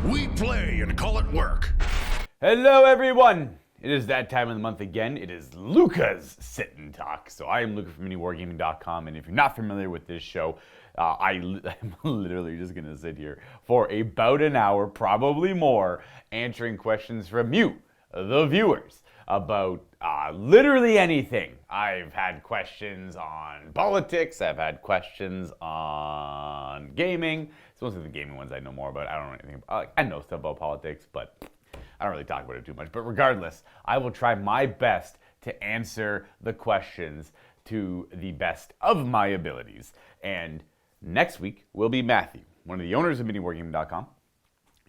We play and call it work. Hello everyone! It is that time of the month again. It is Luka's Sit and Talk. So I am Luka from MiniWarGaming.com, and if you're not familiar with this show, I'm literally just going to sit here for about an hour, probably more, answering questions from you, the viewers, about literally anything. I've had questions on politics, I've had questions on gaming. It's mostly the gaming ones I know more about. I don't know anything about, I know stuff about politics, but I don't really talk about it too much. But regardless, I will try my best to answer the questions to the best of my abilities. And next week will be Matthew, one of the owners of MiniWarGaming.com.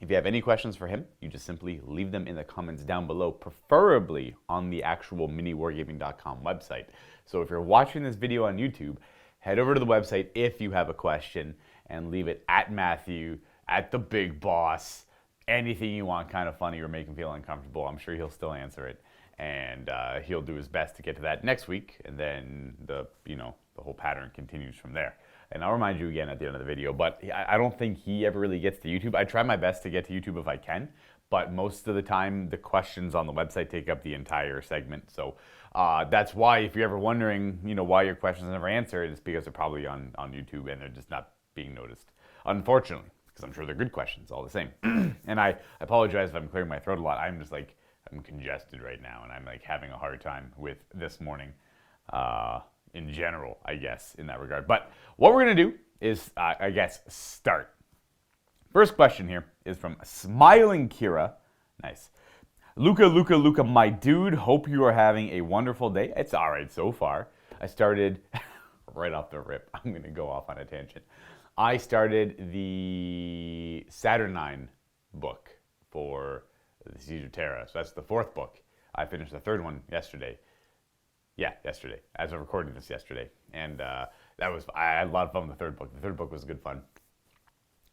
If you have any questions for him, you just simply leave them in the comments down below, preferably on the actual MiniWarGaming.com website. So if you're watching this video on YouTube, head over to the website if you have a question and leave it at Matthew, at the big boss, anything you want, kind of funny or make him feel uncomfortable. I'm sure he'll still answer it, and he'll do his best to get to that next week, and then the whole pattern continues from there. And I'll remind you again at the end of the video, but I don't think he ever really gets to YouTube. I try my best to get to YouTube if I can, but most of the time the questions on the website take up the entire segment. So that's why, if you're ever wondering, why your questions are never answered, it's because they're probably on YouTube and they're just not being noticed, unfortunately, because I'm sure they're good questions all the same. And I apologize if I'm clearing my throat a lot. I'm congested right now, and I'm having a hard time with this morning. In general, I guess, in that regard. But what we're going to do is, start. First question here is from Smiling Kira. Nice. Luka, my dude, hope you are having a wonderful day. It's all right so far. I started, right off the rip, I'm going to go off on a tangent. I started the Saturnine book for the Siege of Terra. So that's the 4th book. I finished the 3rd one yesterday. Yeah, yesterday, as I'm recording this yesterday. And I had a lot of fun with the 3rd book. The 3rd book was good fun.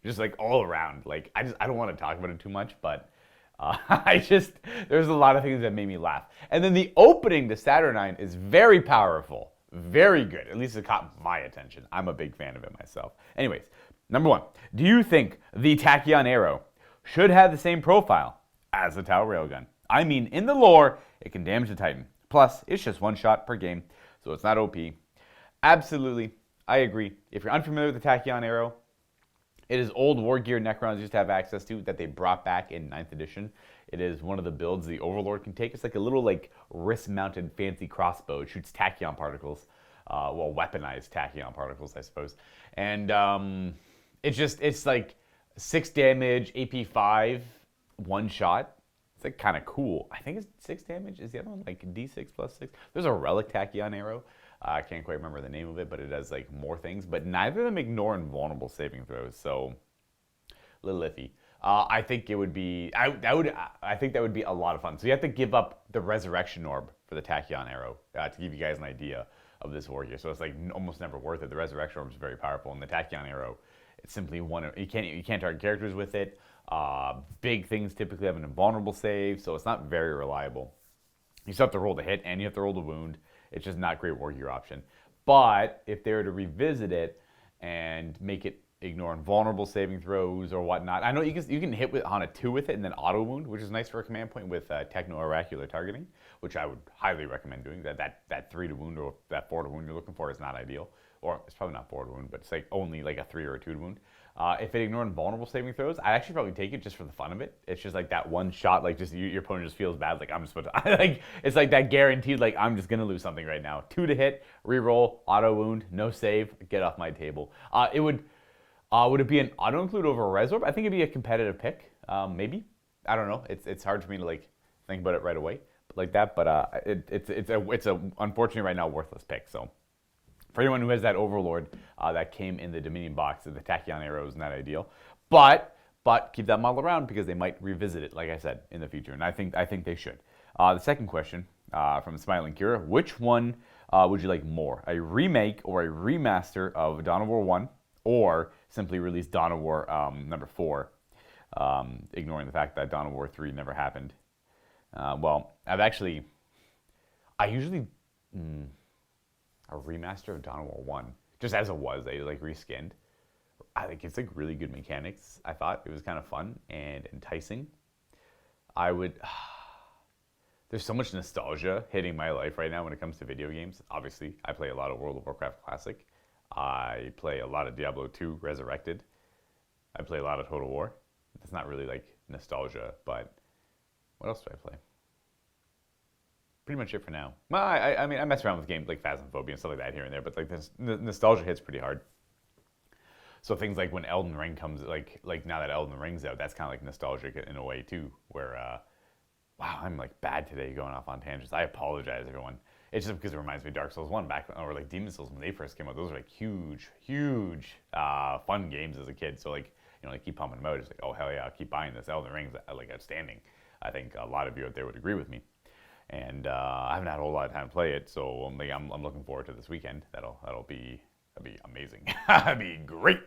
Just all around. I don't want to talk about it too much, but there's a lot of things that made me laugh. And then the opening to Saturnine is very powerful. Very good. At least it caught my attention. I'm a big fan of it myself. Anyways, number 1. Do you think the Tachyon Arrow should have the same profile as the Tau Railgun? I mean, in the lore, it can damage the Titan. Plus, it's just 1 shot per game, so it's not OP. Absolutely, I agree. If you're unfamiliar with the Tachyon Arrow, it is old war gear Necrons used to have access to that they brought back in 9th edition. It is one of the builds the Overlord can take. It's like a little wrist-mounted fancy crossbow. It shoots tachyon particles, weaponized tachyon particles, I suppose. And it's 6 damage, AP 5, 1 shot. It's kind of cool. I think it's 6 damage. Is the other one D6 plus 6? There's a relic Tachyon Arrow. I can't quite remember the name of it, but it does more things. But neither of them ignore invulnerable saving throws, so a little iffy. I think it would be. I think that would be a lot of fun. So you have to give up the Resurrection Orb for the Tachyon Arrow to give you guys an idea of this war gear. So it's almost never worth it. The Resurrection Orb is very powerful, and the Tachyon Arrow, it's simply one. You can't target characters with it. Big things typically have an invulnerable save, so it's not very reliable. You still have to roll the hit, and you have to roll the wound. It's just not a great war gear option. But if they were to revisit it and make it ignore invulnerable saving throws or whatnot, I know you can hit on a 2 with it and then auto wound, which is nice for a command point with techno-oracular targeting, which I would highly recommend doing. That 3 to wound or that 4 to wound you're looking for is not ideal. Or it's probably not 4 to wound, but it's only a 3 or a 2 to wound. If it ignored vulnerable saving throws, I'd actually probably take it just for the fun of it. It's just that 1 shot, your opponent just feels bad, I'm just about to, it's that guaranteed, I'm just gonna lose something right now. 2 to hit, reroll, auto wound, no save, get off my table. Would it be an auto include over a res orb? I think it'd be a competitive pick, maybe. I don't know. It's hard for me to think about it right away, but it's a unfortunately right now worthless pick. So. For anyone who has that Overlord that came in the Dominion box, the Tachyon Arrow is not ideal. But keep that model around because they might revisit it, like I said, in the future. And I think they should. The second question from Smiling Kira, which one would you like more? A remake or a remaster of Dawn of War 1, or simply release Dawn of War number 4, ignoring the fact that Dawn of War 3 never happened? A remaster of Dawn of War 1, just as it was, they reskinned. I think it's like really good mechanics. I thought it was kind of fun and enticing. I would. There's so much nostalgia hitting my life right now when it comes to video games. Obviously, I play a lot of World of Warcraft Classic. I play a lot of Diablo 2 Resurrected. I play a lot of Total War. It's not really like nostalgia, but what else do I play? Pretty much it for now. Well, I mean, I mess around with games like Phasmophobia and stuff like that here and there, but like this nostalgia hits pretty hard. So things like when Elden Ring comes, like now that Elden Ring's out, that's kind of like nostalgic in a way too, where, wow, I'm like bad today going off on tangents. I apologize, everyone. It's just because it reminds me of Dark Souls 1 back, or like Demon Souls when they first came out. Those were like huge, fun games as a kid. So like, you know, like keep pumping them out. It's like, oh hell yeah, I'll keep buying this. Elden Ring's like outstanding. I think a lot of you out there would agree with me. And I haven't had a whole lot of time to play it, so I'm looking forward to this weekend. That'll be amazing. That'd be great.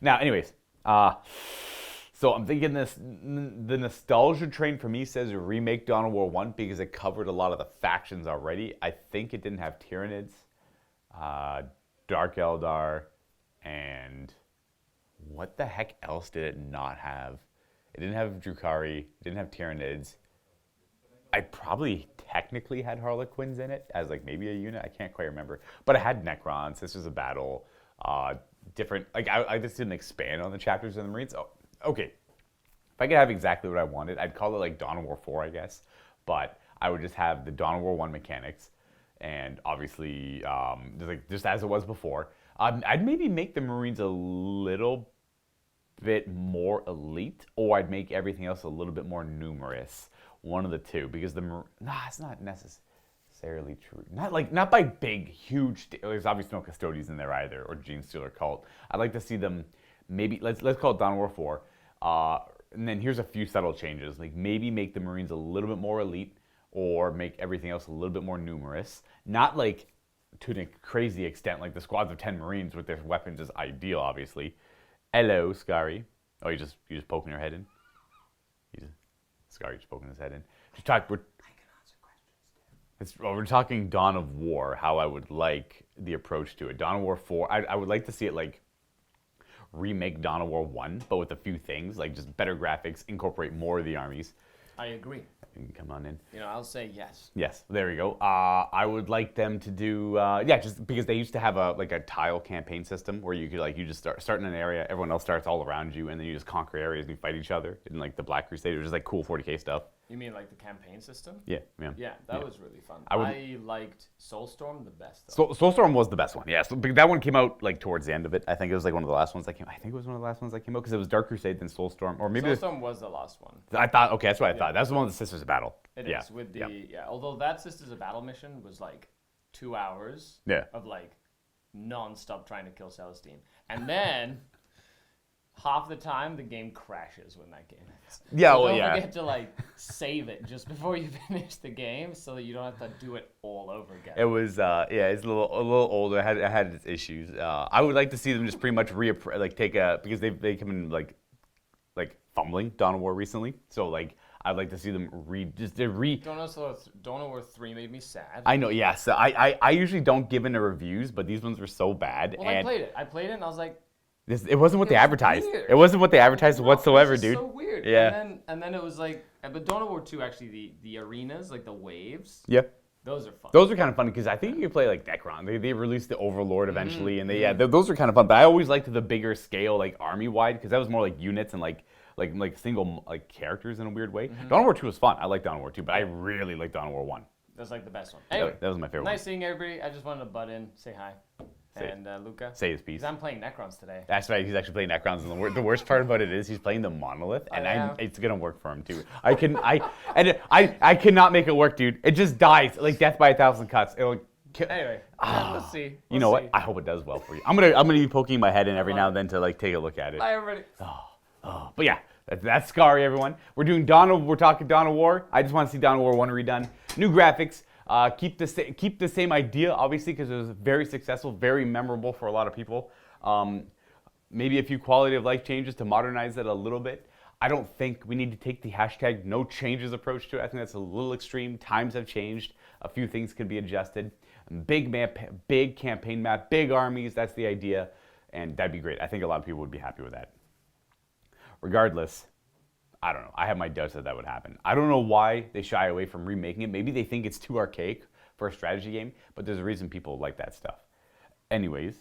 Now, anyways, so I'm thinking the nostalgia train for me says remake Dawn of War 1 because it covered a lot of the factions already. I think it didn't have Tyranids, Dark Eldar, and what the heck else did it not have? It didn't have Drukhari, it didn't have Tyranids. I probably technically had Harlequins in it as like maybe a unit. I can't quite remember. But I had Necrons, Sisters of Battle, different, like I just didn't expand on the chapters of the Marines. Oh, okay. If I could have exactly what I wanted, I'd call it like Dawn of War 4, I guess. But I would just have the Dawn of War 1 mechanics. And obviously, just as it was before. I'd maybe make the Marines a little bit more elite, or I'd make everything else a little bit more numerous. One of the two, because it's not necessarily true. Not by big, huge. There's obviously no custodians in there either, or Gene Stealer cult. I'd like to see them maybe let's call it Dawn of War 4. And then here's a few subtle changes, like maybe make the Marines a little bit more elite, or make everything else a little bit more numerous. Not like to a crazy extent, like the squads of 10 Marines with their weapons is ideal, obviously. Hello, Scary. Oh, you just poking your head in. Scary just poking his head in. I can answer questions. We're talking Dawn of War, how I would like the approach to it. Dawn of War 4, I would like to see it like remake Dawn of War 1, but with a few things, like just better graphics, incorporate more of the armies. I agree. You can come on in. You know, I'll say yes. Yes, there we go. I would like them to do, just because they used to have a tile campaign system where you could you just start in an area, everyone else starts all around you, and then you just conquer areas and you fight each other in like the Black Crusade. It was just like cool 40K stuff. You mean like the campaign system? Yeah. Yeah, that was really fun. I liked Soulstorm the best, though. Soulstorm was the best one, yeah. So that one came out like towards the end of it. I think it was like one of the last ones that came out. I think it was one of the last ones that came out because it was Dark Crusade, then Soulstorm. Or maybe Soulstorm was the last one. I thought, okay, that's what I thought. That's the one with the Sisters of Battle. It is, with the, although that Sisters of Battle mission was like 2 hours of like non-stop trying to kill Celestine. And then half the time the game crashes when that game ends. Yeah, so don't forget to like save it just before you finish the game so that you don't have to do it all over again. It was it's a little older. It had its issues. I would like to see them just pretty much because they come in like fumbling Dawn of War recently. So like I'd like to see them Dawn of War 3 made me sad. I know, yes. So I usually don't give into reviews, but these ones were so bad. Well, I played it and I was like, it wasn't what they advertised. Weird. It wasn't what they advertised whatsoever, dude. So weird. Yeah. And then it was like, but Dawn of War 2 actually the arenas, like the waves. Yeah. Those are fun. Those are kind of fun because I think you could play like Necron. They released the Overlord eventually, and those are kind of fun. But I always liked the bigger scale, like army wide, because that was more like units and like single like characters in a weird way. Dawn of War 2 was fun. I like Dawn of War 2, but I really like Dawn of War 1. That's like the best one. Anyway, that was my favorite. Nice seeing everybody. I just wanted to butt in, say hi. And Luka. Say his piece. Because I'm playing Necrons today. That's right. He's actually playing Necrons, and the worst part about it is he's playing the monolith, and it's gonna work for him too. I cannot make it work, dude. It just dies like death by 1,000 cuts. It'll Anyway, let's see. You know what? I hope it does well for you. I'm gonna be poking my head in every now and then to like take a look at it. Bye, everybody. But yeah, that's Scary, everyone. We're talking Dawn of War. I just want to see Dawn of War 1 redone. New graphics. Keep the same idea, obviously, because it was very successful, very memorable for a lot of people. Maybe a few quality of life changes to modernize it a little bit. I don't think we need to take the hashtag no changes approach to it. I think that's a little extreme. Times have changed. A few things could be adjusted. Big map, big campaign map, big armies. That's the idea. and that'd be great. I think a lot of people would be happy with that. Regardless, I don't know. I have my doubts that would happen. I don't know why they shy away from remaking it. Maybe they think it's too archaic for a strategy game, but there's a reason people like that stuff. Anyways,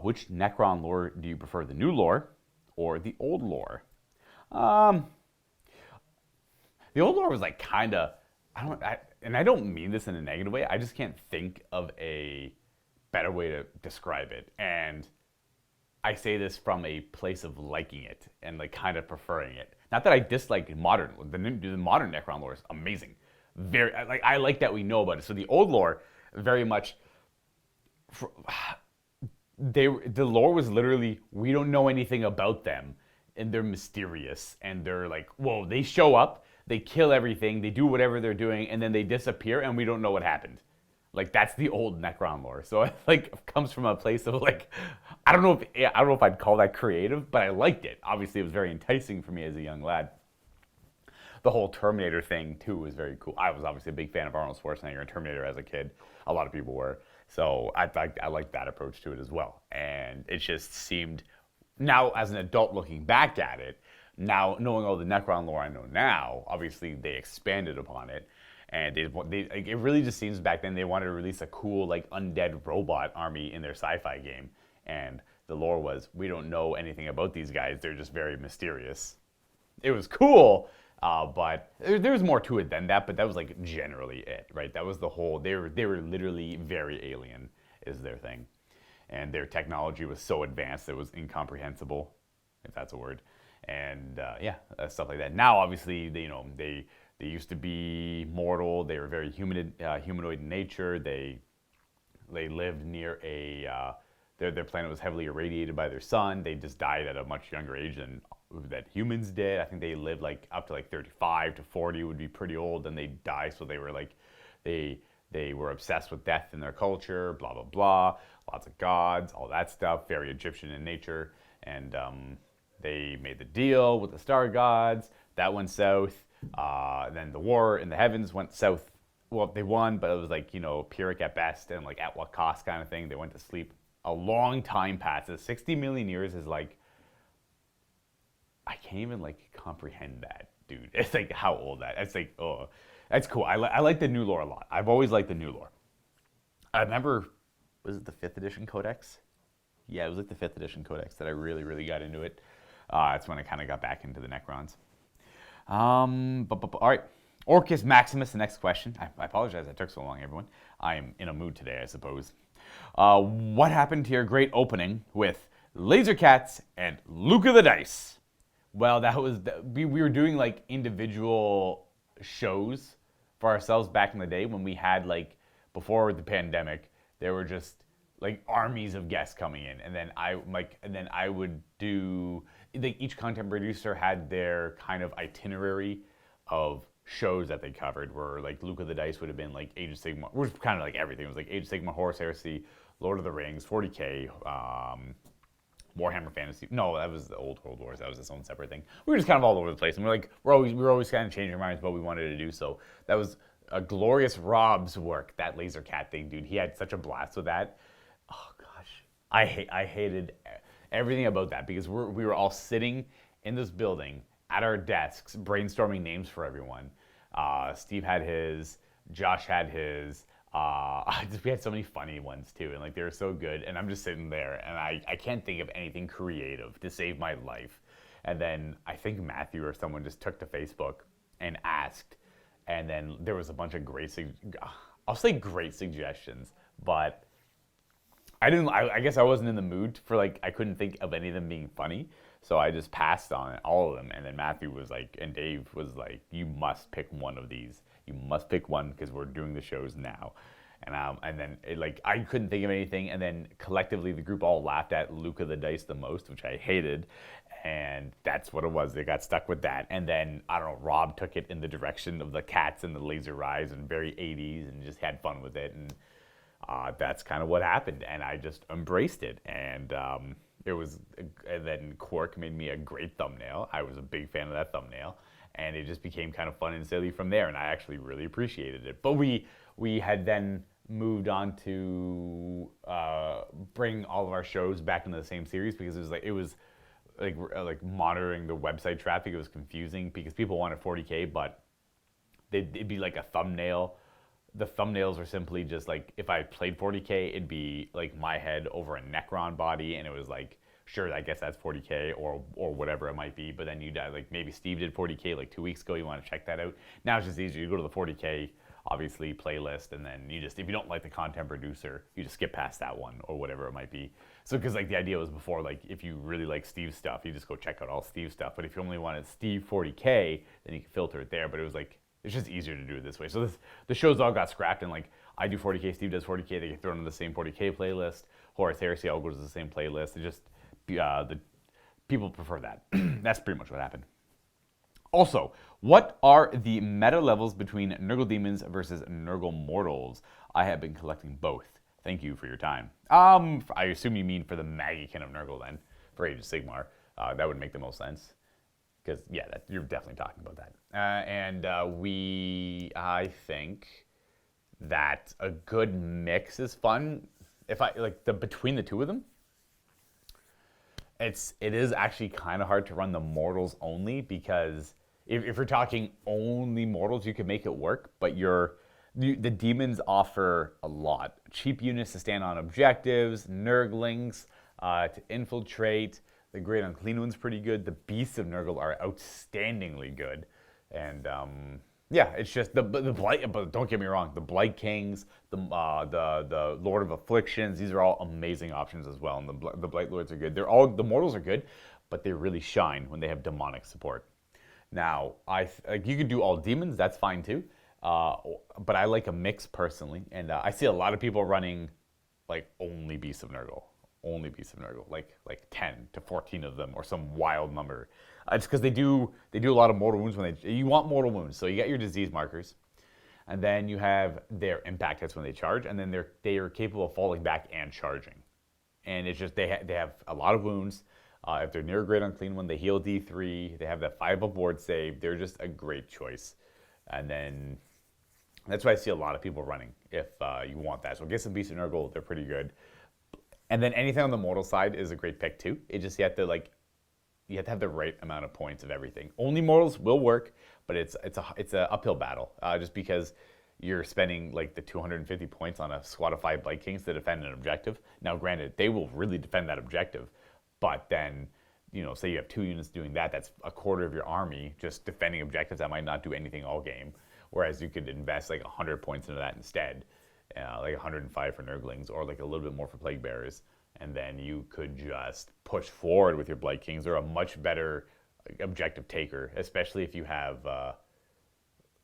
which Necron lore do you prefer, the new lore or the old lore? The old lore was like kind of, and I don't mean this in a negative way, I just can't think of a better way to describe it. And I say this from a place of liking it and like kind of preferring it. Not that I dislike modern, the modern Necron lore is amazing. I like that we know about it. So the old lore, very much, the lore was literally, we don't know anything about them, and they're mysterious, and they're like, whoa, they show up, they kill everything, they do whatever they're doing, and then they disappear, and we don't know what happened. Like, that's the old Necron lore. So it like comes from a place of like, I don't know if I'd call that creative, but I liked it. Obviously, it was very enticing for me as a young lad. The whole Terminator thing too was very cool. I was obviously a big fan of Arnold Schwarzenegger and Terminator as a kid. A lot of people were. So I liked that approach to it as well. And it just seemed, now as an adult looking back at it, now knowing all the Necron lore I know now, obviously they expanded upon it. And it really just seems back then they wanted to release a cool like undead robot army in their sci-fi game. And the lore was, we don't know anything about these guys. They're just very mysterious. It was cool. But there's more to it than that, but that was like generally it, right? That was the whole, they were literally very alien is their thing. And their technology was so advanced it was incomprehensible, if that's a word. And stuff like that. Now, obviously, they used to be mortal. They were very humanoid in nature. They lived near their planet was heavily irradiated by their sun. They just died at a much younger age than that humans did. I think they lived like up to like 35 to 40 would be pretty old, and they die. So they were like, they were obsessed with death in their culture, blah, blah, blah. Lots of gods, all that stuff, very Egyptian in nature. And they made the deal with the star gods. That went south. Then the war in the heavens went south. Well, they won, but it was like, Pyrrhic at best and like at what cost kind of thing. They went to sleep. A long time passes. 60 million years is like, I can't even like comprehend that, dude. It's like how old that. It's like, oh, that's cool. I like the new lore a lot. I've always liked the new lore. I remember, was it the 5th edition codex? Yeah, it was like the 5th edition codex that I really, really got into it. That's when I kind of got back into the Necrons. All right. Orcus Maximus, the next question. I apologize I took so long, everyone. I am in a mood today, I suppose. What happened to your great opening with Laser Cats and Luka the Dice? Well, we were doing like individual shows for ourselves back in the day when we had like, before the pandemic, there were just like armies of guests coming in. And then I would do, like each content producer had their kind of itinerary of shows that they covered, where like Luka the Dice would have been like Age of Sigmar, which was kind of like everything. It was like Age of Sigmar, Horus Heresy, Lord of the Rings, 40K, Warhammer Fantasy. No, that was the old World Wars. That was its own separate thing. We were just kind of all over the place, and we were always kind of changing our minds what we wanted to do. So that was a glorious Rob's work. That laser cat thing, dude. He had such a blast with that. Oh gosh, I hated everything about that because we were all sitting in this building at our desks brainstorming names for everyone. Steve had his, Josh had his. We had so many funny ones too, and like they were so good, and I'm just sitting there and I can't think of anything creative to save my life. And then I think Matthew or someone just took to Facebook and asked, and then there was a bunch of great suggestions, but I guess I wasn't in the mood for like, I couldn't think of any of them being funny, so I just passed on all of them. And then Matthew was like, and Dave was like, you must pick one of these. You must pick one because we're doing the shows now. And then I couldn't think of anything. And then collectively the group all laughed at Luka the Dice the most, which I hated. And that's what it was. They got stuck with that. And then, I don't know, Rob took it in the direction of the cats and the laser eyes and very 80s and just had fun with it. And that's kind of what happened. And I just embraced it. And and then Quark made me a great thumbnail. I was a big fan of that thumbnail. And it just became kind of fun and silly from there, and I actually really appreciated it. But we had then moved on to bring all of our shows back into the same series because it was like monitoring the website traffic. It was confusing because people wanted 40K, but it'd be like a thumbnail. The thumbnails are simply just like if I played 40K, it'd be like my head over a Necron body, and it was like, sure, I guess that's 40K or whatever it might be. But then you'd like maybe Steve did 40K like 2 weeks ago. You want to check that out. Now it's just easier. You go to the 40K obviously playlist, and then you just, if you don't like the content producer, you just skip past that one or whatever it might be. So because like the idea was before, like if you really like Steve's stuff, you just go check out all Steve's stuff. But if you only wanted Steve 40K, then you can filter it there. But it was like, it's just easier to do it this way. So the shows all got scrapped, and like I do 40K, Steve does 40K, they get thrown into the same 40K playlist. Horus Heresy all goes to the same playlist. It just, the people prefer that. That's pretty much what happened. Also, what are the meta levels between Nurgle Demons versus Nurgle Mortals? I have been collecting both. Thank you for your time. I assume you mean for the Magican of Nurgle then, for Age of Sigmar. That would make the most sense. Because, yeah, you're definitely talking about that. I think that a good mix is fun. If I, like, between the two of them, it is actually kind of hard to run the Mortals only because if you're talking only Mortals, you can make it work, but the Demons offer a lot. Cheap units to stand on objectives, Nurglings to infiltrate. The Great Unclean One's pretty good. The Beasts of Nurgle are outstandingly good. And yeah, it's just the Blight, but don't get me wrong, the Blight Kings, the Lord of Afflictions, these are all amazing options as well. And the Blight Lords are good. The Mortals are good, but they really shine when they have demonic support. Now, you could do all demons, that's fine too. But I like a mix personally, and I see a lot of people running like only Beasts of Nurgle. Only Beasts of Nurgle, like 10 to 14 of them, or some wild number. It's because they do a lot of mortal wounds you want mortal wounds. So you got your disease markers, and then you have their impact hits when they charge, and then they are capable of falling back and charging. And it's just they have a lot of wounds. If they're near a Great Unclean One, they heal D3. They have that 5 aboard save. They're just a great choice. And then that's why I see a lot of people running if you want that. So get some Beasts of Nurgle. They're pretty good. And then anything on the mortal side is a great pick too. It just you have to have the right amount of points of everything. Only mortals will work, but it's a uphill battle just because you're spending like the 250 points on a squad of 5 Blight Kings to defend an objective. Now, granted, they will really defend that objective, but then say you have 2 units doing that. That's a quarter of your army just defending objectives that might not do anything all game. Whereas you could invest like 100 points into that instead. Like 105 for Nurglings, or like a little bit more for Plague Bearers, and then you could just push forward with your Blight Kings. They're a much better objective taker, especially if you have, the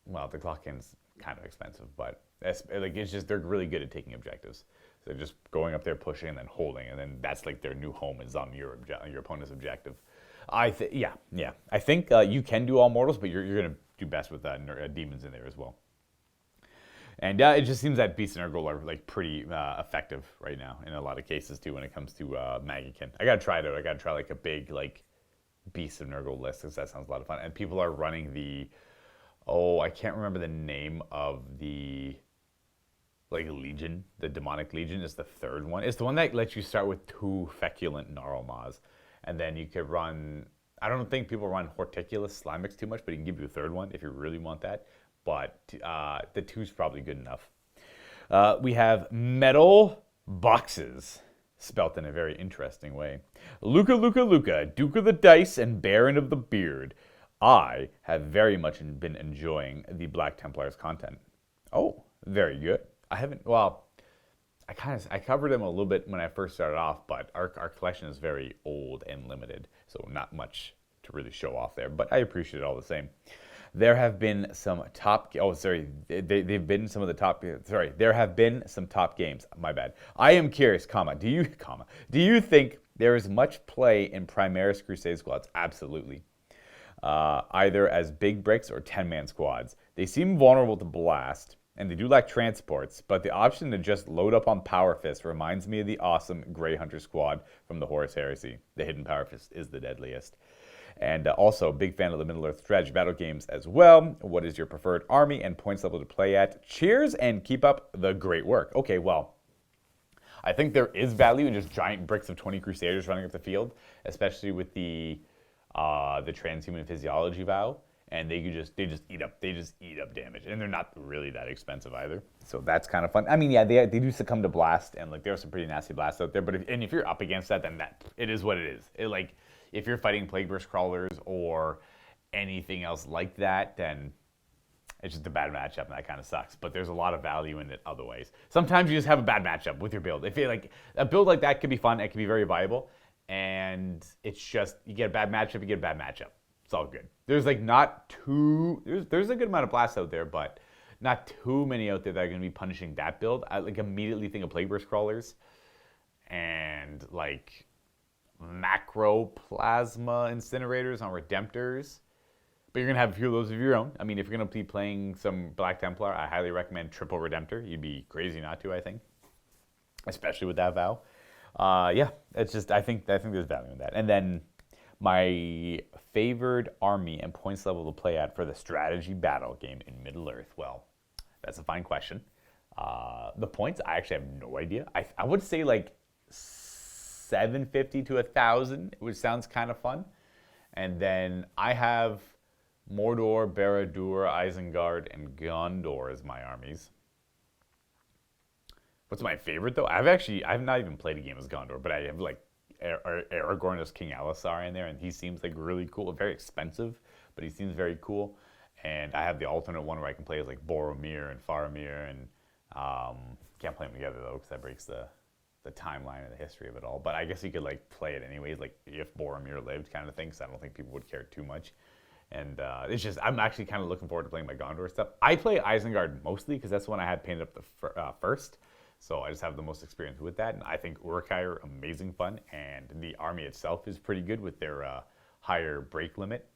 Clockkin's kind of expensive, but it's just they're really good at taking objectives. So just going up there, pushing, and then holding, and then that's like their new home is on your opponent's objective. I think you can do all mortals, but you're gonna do best with demons in there as well. And it just seems that Beasts of Nurgle are like pretty effective right now in a lot of cases too when it comes to Magican. I gotta try it out. I gotta try like a big like Beasts of Nurgle list because that sounds a lot of fun. And people are running I can't remember the name of the Legion. The Demonic Legion is the 3rd one. It's the one that lets you start with 2 Feculent Gnarl Maws, and then you could run. I don't think people run Horticulus Slimix too much, but he can give you a 3rd one if you really want that. But the 2's probably good enough. We have Metal Boxes, spelt in a very interesting way. Luka, Duke of the Dice and Baron of the Beard. I have very much been enjoying the Black Templars content. Oh, very good. I covered them a little bit when I first started off, but our collection is very old and limited, so not much to really show off there, but I appreciate it all the same. There have been some top. They've been some of the top. There have been some top games. My bad. I am curious. Do you think there is much play in Primaris Crusade squads? Absolutely. Either as big bricks or 10-man squads. They seem vulnerable to blast, and they do lack transports, but the option to just load up on Power Fist reminds me of the awesome Grey Hunter squad from the Horus Heresy. The hidden Power Fist is the deadliest. And also, big fan of the Middle-earth strategy battle games as well. What is your preferred army and points level to play at? Cheers and keep up the great work. Okay, well, I think there is value in just giant bricks of 20 Crusaders running up the field, especially with the transhuman physiology vow. And they just eat up damage, and they're not really that expensive either. So that's kind of fun. I mean, yeah, they do succumb to blast, and like there are some pretty nasty blasts out there. But if you're up against that, then it is what it is. Like if you're fighting plague burst crawlers or anything else like that, then it's just a bad matchup, and that kind of sucks. But there's a lot of value in it other ways. Sometimes you just have a bad matchup with your build. If you like a build like that, could be fun. It could be very viable, and it's just you get a bad matchup, you get a bad matchup. It's all good. There's like not too, there's a good amount of blasts out there, but not too many out there that are going to be punishing that build. I like immediately think of Plague Burst Crawlers and like macro plasma incinerators on Redemptors. But you're going to have a few of those of your own. I mean, if you're going to be playing some Black Templar, I highly recommend Triple Redemptor. You'd be crazy not to, I think. Especially with that vow. Yeah, it's just, I think there's value in that. And then my favored army and points level to play at for the strategy battle game in Middle-earth. Well, that's a fine question. The points, I actually have no idea. I would say like 750 to 1,000, which sounds kind of fun. And then I have Mordor, Barad-dûr, Isengard, and Gondor as my armies. What's my favorite though? I've not even played a game as Gondor, but I have like Aragorn as King Alisar in there, and he seems like really cool. Very expensive, but he seems very cool. And I have the alternate one where I can play as like Boromir and Faramir, and can't play them together though because that breaks the timeline and the history of it all. But I guess you could like play it anyways, like if Boromir lived kind of thing. So I don't think people would care too much. And it's just I'm actually kind of looking forward to playing my Gondor stuff. I play Isengard mostly because that's the one I had painted up the first. So I just have the most experience with that, and I think Uruk-hai are amazing fun, and the army itself is pretty good with their higher break limit,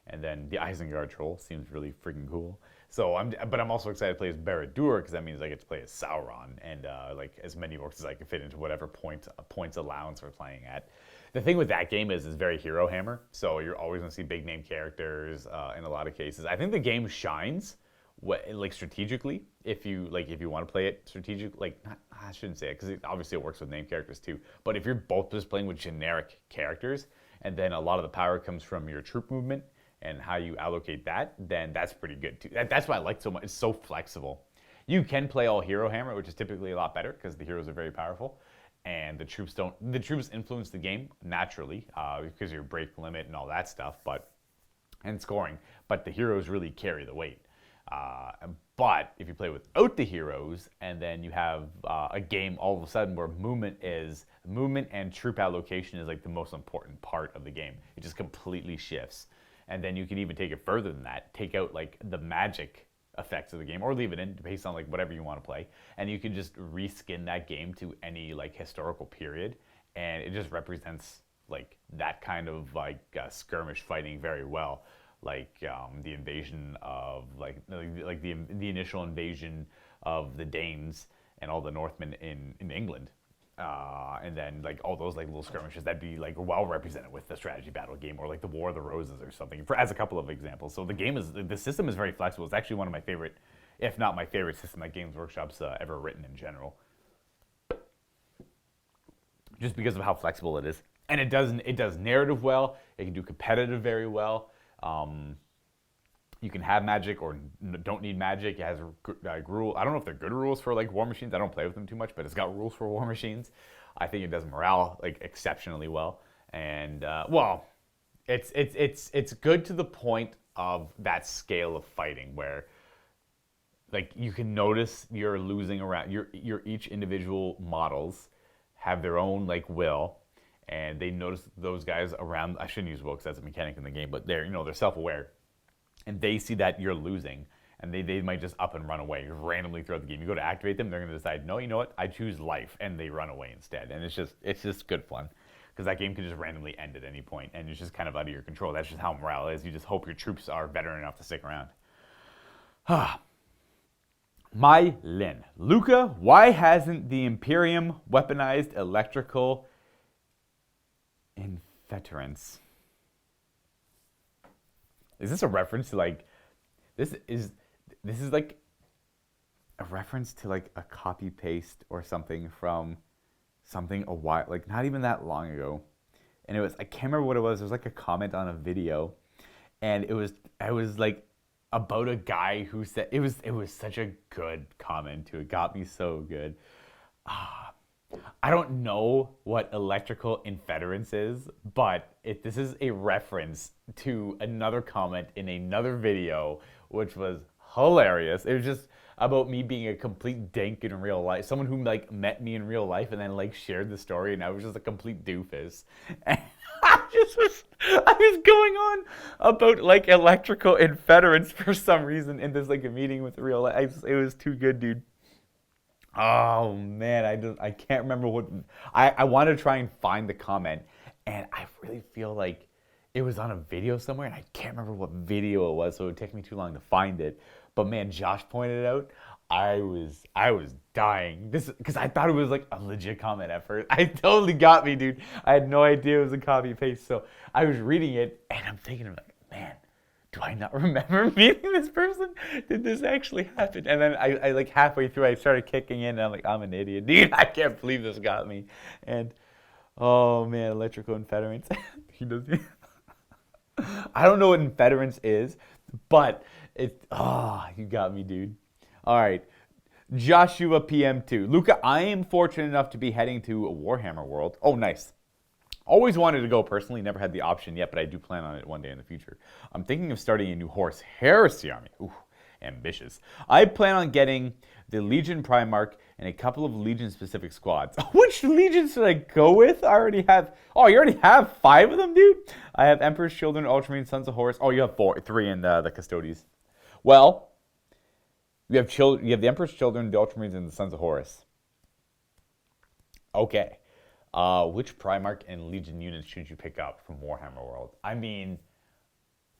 and then the Isengard troll seems really freaking cool. So I'm also excited to play as Barad-dûr because that means I get to play as Sauron and like as many orcs as I can fit into whatever points allowance we're playing at. The thing with that game is it's very hero hammer, so you're always going to see big name characters in a lot of cases. I think the game shines like strategically if you want to play it strategic, like I shouldn't say it because obviously it works with name characters too, but if you're both just playing with generic characters and then a lot of the power comes from your troop movement and how you allocate that, then that's pretty good too. That's why I like it so much. It's so flexible. You can play all hero hammer, which is typically a lot better because the heroes are very powerful, and the troops influence the game naturally because your break limit and all that stuff, and scoring, but the heroes really carry the weight. But if you play without the heroes, and then you have a game all of a sudden where movement and troop allocation is like the most important part of the game. It just completely shifts. And then you can even take it further than that. Take out like the magic effects of the game, or leave it in based on like whatever you want to play. And you can just reskin that game to any like historical period, and it just represents like that kind of like skirmish fighting very well. Like the invasion of like the initial invasion of the Danes and all the Northmen in England, and then like all those like little skirmishes that'd be like well represented with the strategy battle game, or like the War of the Roses or something, as a couple of examples. So the system is very flexible. It's actually one of my favorite, if not my favorite system that Games Workshop's ever written in general, just because of how flexible it is. And it does narrative well. It can do competitive very well. You can have magic or don't need magic. It has rule. I don't know if they're good rules for like war machines. I don't play with them too much, but it's got rules for war machines. I think it does morale like exceptionally well, and well, it's good to the point of that scale of fighting where like you can notice you're losing around your each individual models have their own like will. And they notice those guys around. I shouldn't use will because that's a mechanic in the game, but they're self-aware, and they see that you're losing, and they might just up and run away randomly throughout the game. You go to activate them, they're going to decide, no, you know what? I choose life, and they run away instead. And it's just good fun because that game can just randomly end at any point, and it's just kind of out of your control. That's just how morale is. You just hope your troops are veteran enough to stick around. My Lin. Luka, why hasn't the Imperium weaponized electrical infeterance? Is this a reference to like, this is like a reference to like a copy paste or something from something a while, like not even that long ago. And it was, I can't remember what it was. It was like a comment on a video. And it was like about a guy who said, it was such a good comment too. It got me so good. I don't know what electrical infeterance is, but this is a reference to another comment in another video, which was hilarious. It was just about me being a complete dink in real life. Someone who like met me in real life and then like shared the story, and I was just a complete doofus. And I was going on about like electrical infeterance for some reason in this like a meeting with real life. It was too good, dude. Oh man, I can't remember what I want to try and find the comment, and I really feel like it was on a video somewhere, and I can't remember what video it was, so it would take me too long to find it. But man, Josh pointed it out. I was dying. This because I thought it was like a legit comment at first. I totally got me, dude. I had no idea it was a copy paste. So I was reading it, and I'm thinking like, man, do I not remember meeting this person? Did this actually happen? And then I like halfway through, I started kicking in, and I'm like, I'm an idiot, dude. I can't believe this got me. And oh man, electrical infeterance. He does. I don't know what infeterance is, but you got me, dude. All right, Joshua PM2. Luka, I am fortunate enough to be heading to Warhammer World. Oh, nice. Always wanted to go personally, never had the option yet, but I do plan on it one day in the future. I'm thinking of starting a new Horus Heresy army. Ooh, ambitious. I plan on getting the Legion Primarch and a couple of Legion-specific squads. Which Legions should I go with? I already have... Oh, you already have 5 of them, dude? I have Emperor's Children, Ultramarine, Sons of Horus. Oh, you have 3 in the Custodes. Well, you have the Emperor's Children, the Ultramarines, and the Sons of Horus. Okay. Which Primarch and Legion units should you pick up from Warhammer World? I mean,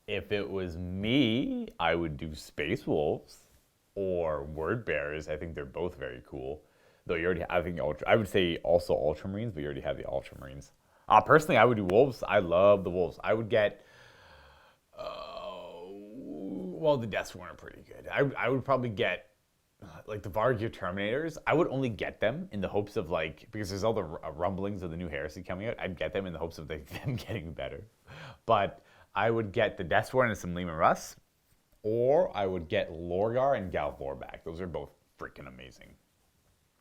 if it was me, I would do Space Wolves or Word Bearers. I think they're both very cool. Though you already, I would say also Ultramarines, but you already have the Ultramarines. Personally, I would do Wolves. I love the Wolves. I would get, well, the Death Sworn are pretty good. I would probably get like the Vargir Terminators. I would only get them in the hopes of like, because there's all the rumblings of the new heresy coming out, I'd get them in the hopes of them getting better. But I would get the Death Sworn and some Leman Russ, or I would get Lorgar and Galvor back. Those are both freaking amazing.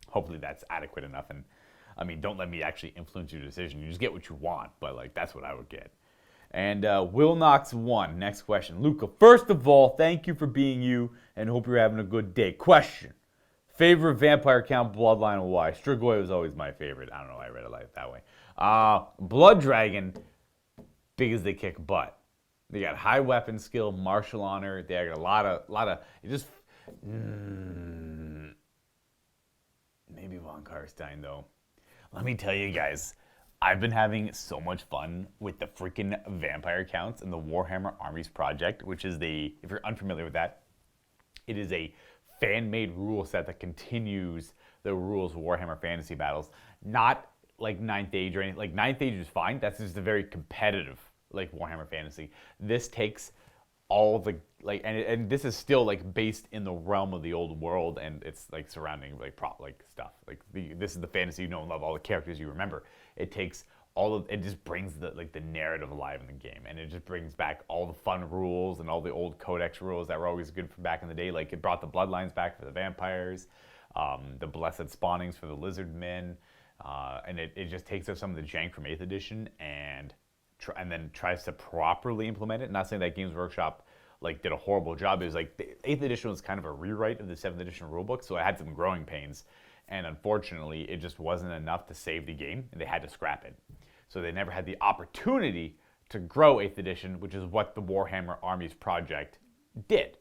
Hopefully that's adequate enough. And I mean, don't let me actually influence your decision. You just get what you want, but like that's what I would get. And Will Knox 1, next question. Luka, first of all, thank you for being you and hope you're having a good day. Question, favorite vampire count, bloodline, and why? Strigoi was always my favorite. I don't know why I read it like that way. Blood Dragon, big as they kick butt. They got high weapon skill, martial honor. They got a lot of, maybe Von Karstein though. Let me tell you guys, I've been having so much fun with the freaking vampire counts in the Warhammer Armies Project, which is if you're unfamiliar with that, it is a fan-made rule set that continues the rules of Warhammer Fantasy Battles. Not like 9th Age or anything. Like 9th Age is fine. That's just a very competitive like Warhammer Fantasy. This takes all the and this is still like based in the realm of the old world, and it's like surrounding like stuff. Like this is the fantasy you know and love, all the characters you remember. It takes it just brings the narrative alive in the game, and it just brings back all the fun rules and all the old codex rules that were always good from back in the day. Like it brought the bloodlines back for the vampires, the blessed spawnings for the lizard men, and it just takes up some of the jank from 8th edition and then tries to properly implement it. Not saying that Games Workshop like did a horrible job. It was like the 8th edition was kind of a rewrite of the 7th edition rulebook, so it had some growing pains. And unfortunately, it just wasn't enough to save the game, and they had to scrap it. So they never had the opportunity to grow 8th edition, which is what the Warhammer Armies Project did.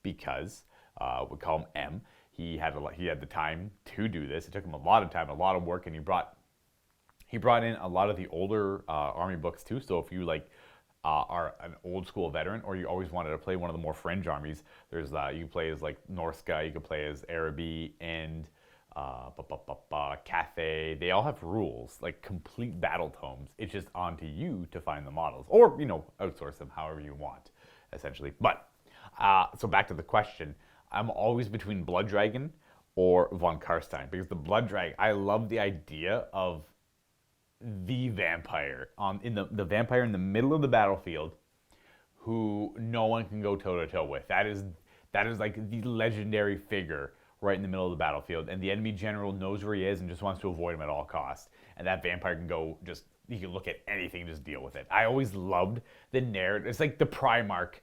Because, we call him M, he had the time to do this. It took him a lot of time, a lot of work, and he brought in a lot of the older army books too. So if you like are an old school veteran, or you always wanted to play one of the more fringe armies, there's you can play as like Norska, you can play as Araby, and Cathay. They all have rules, like complete battle tomes. It's just on to you to find the models, or outsource them however you want, essentially. But so back to the question, I'm always between Blood Dragon or Von Karstein, because the Blood Dragon, I love the idea of the vampire in the vampire in the middle of the battlefield, who no one can go toe to toe with. That is like the legendary figure right in the middle of the battlefield, and the enemy general knows where he is and just wants to avoid him at all costs. And that vampire can go he can look at anything and just deal with it. I always loved the narrative. It's like the Primarch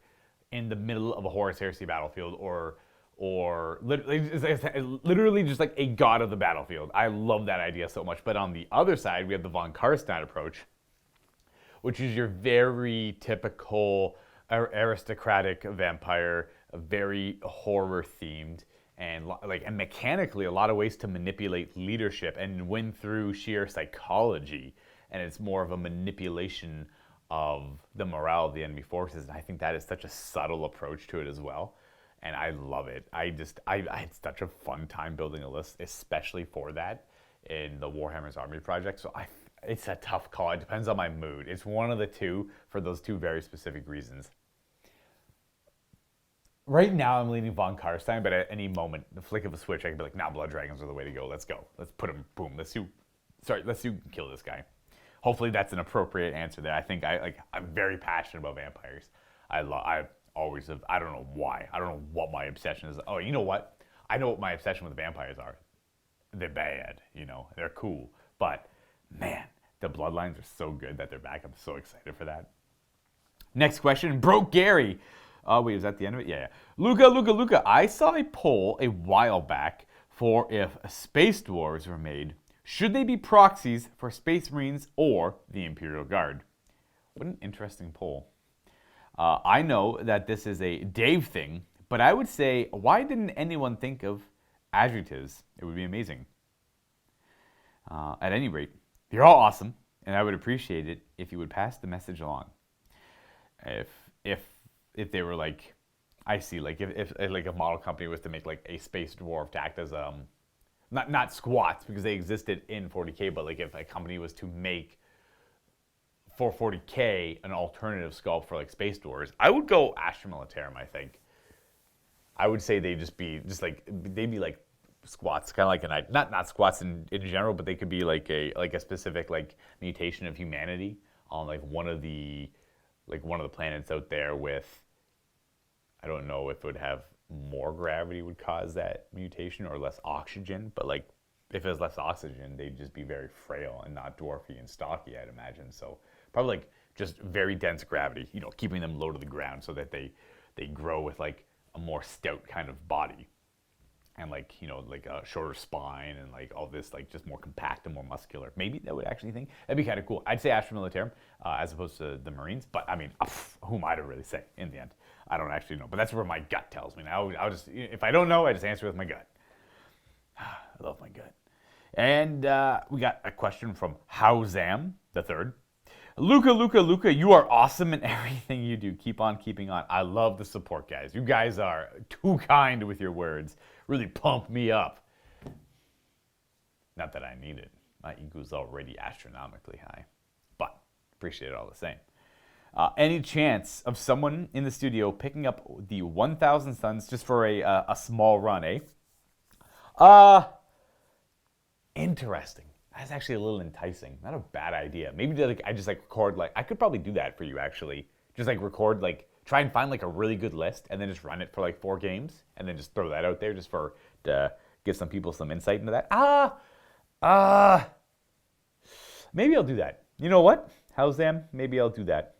in the middle of a Horus Heresy battlefield, or literally just like a god of the battlefield. I love that idea so much. But on the other side, we have the Von Karstein approach, which is your very typical aristocratic vampire, very horror themed, and mechanically a lot of ways to manipulate leadership and win through sheer psychology. And it's more of a manipulation of the morale of the enemy forces. And I think that is such a subtle approach to it as well. And I love it. I had such a fun time building a list, especially for that in the Warhammer's Army project. So it's a tough call. It depends on my mood. It's one of the two for those two very specific reasons. Right now, I'm leaning Von Karstein, but at any moment, the flick of a switch, I can be like, nah, Blood Dragons are the way to go. Let's go. Let's put him, boom. Let's see kill this guy. Hopefully that's an appropriate answer there. I think I'm very passionate about vampires. I always have. I don't know why. I don't know what my obsession is. Oh, you know what? I know what my obsession with vampires are. They're bad, they're cool. But man, the bloodlines are so good that they're back. I'm so excited for that. Next question, Broke Gary. Oh, wait, is that the end of it? Yeah. Luka. I saw a poll a while back for if Space Dwarves were made. Should they be proxies for Space Marines or the Imperial Guard? What an interesting poll. I know that this is a Dave thing, but I would say, why didn't anyone think of adjectives? It would be amazing. At any rate, you're all awesome, and I would appreciate it if you would pass the message along. If they were like, I see, like if like a model company was to make like a space dwarf to act as not squats because they existed in 40K, but like if a company was to make for 40K an alternative sculpt for like space dwarves, I would go Astra Militarum. I think I would say they'd be like squats, kind of like not squats in general, but they could be like a specific like mutation of humanity on like one of the planets out there with, I don't know if it would have more gravity would cause that mutation or less oxygen, but like if it was less oxygen, they'd just be very frail and not dwarfy and stocky, I'd imagine. So probably like just very dense gravity, keeping them low to the ground so that they grow with like a more stout kind of body. And like a shorter spine and like all this, like just more compact and more muscular. Maybe that would actually think that'd be kind of cool. I'd say Astra Militarum as opposed to the Marines, but I mean, who am I to really say in the end? I don't actually know, but that's where my gut tells me. Now I'll just, if I don't know, I just answer with my gut. I love my gut. And we got a question from Howzam the third. Luka, you are awesome in everything you do. Keep on keeping on. I love the support, guys. You guys are too kind with your words. Really pump me up. Not that I need it. My ego's already astronomically high. But appreciate it all the same. Any chance of someone in the studio picking up the 1,000 Suns just for a small run, eh? Interesting. That's actually a little enticing. Not a bad idea. Maybe I just record I could probably do that for you actually. Just record try and find a really good list and then just run it for 4 games and then just throw that out there just to give some people some insight into that. Maybe I'll do that. You know what? How's them? Maybe I'll do that.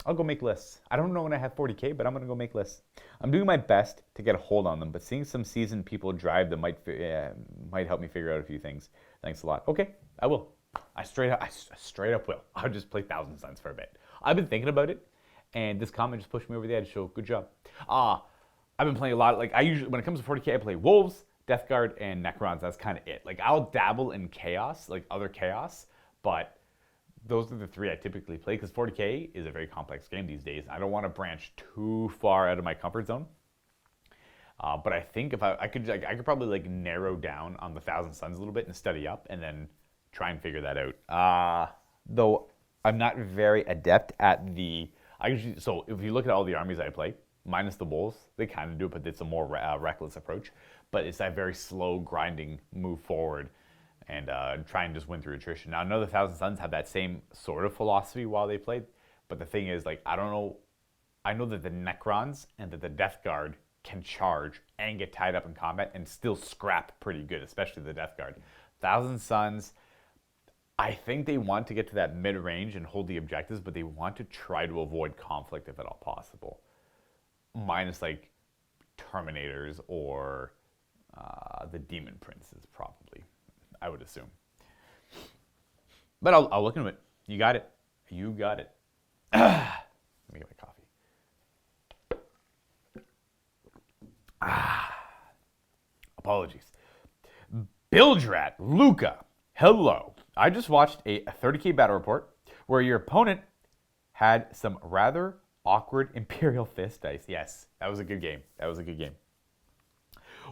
I'll go make lists. I don't know when I have 40K, but I'm going to go make lists. I'm doing my best to get a hold on them, but seeing some seasoned people drive them might help me figure out a few things. Thanks a lot. Okay, I will. I straight up will. I'll just play 1,000 Suns for a bit. I've been thinking about it, and this comment just pushed me over the edge, so good job. I've been playing a lot. I usually, when it comes to 40K, I play Wolves, Death Guard, and Necrons. That's kind of it. I'll dabble in Chaos, other Chaos, but those are the three I typically play because 40K is a very complex game these days. I don't want to branch too far out of my comfort zone. But I think if I could probably like narrow down on the Thousand Suns a little bit and study up and then try and figure that out. Though I'm not very adept at so if you look at all the armies I play, minus the wolves, they kind of do it, but it's a more reckless approach. But it's that very slow grinding move forward and try and just win through attrition. Now I know the Thousand Suns have that same sort of philosophy while they played, but the thing is, like, I don't know. I know that the Necrons and that the Death Guard can charge and get tied up in combat and still scrap pretty good, especially the Death Guard. Thousand Suns, I think they want to get to that mid-range and hold the objectives, but they want to try to avoid conflict if at all possible. Minus like Terminators or the Demon Princes, probably, I would assume. But I'll look into it. You got it. You got it. Let me get my coffee. Apologies. Bildrat, Luka, hello. I just watched a 30K battle report where your opponent had some rather awkward Imperial Fist dice. Yes, that was a good game. That was a good game.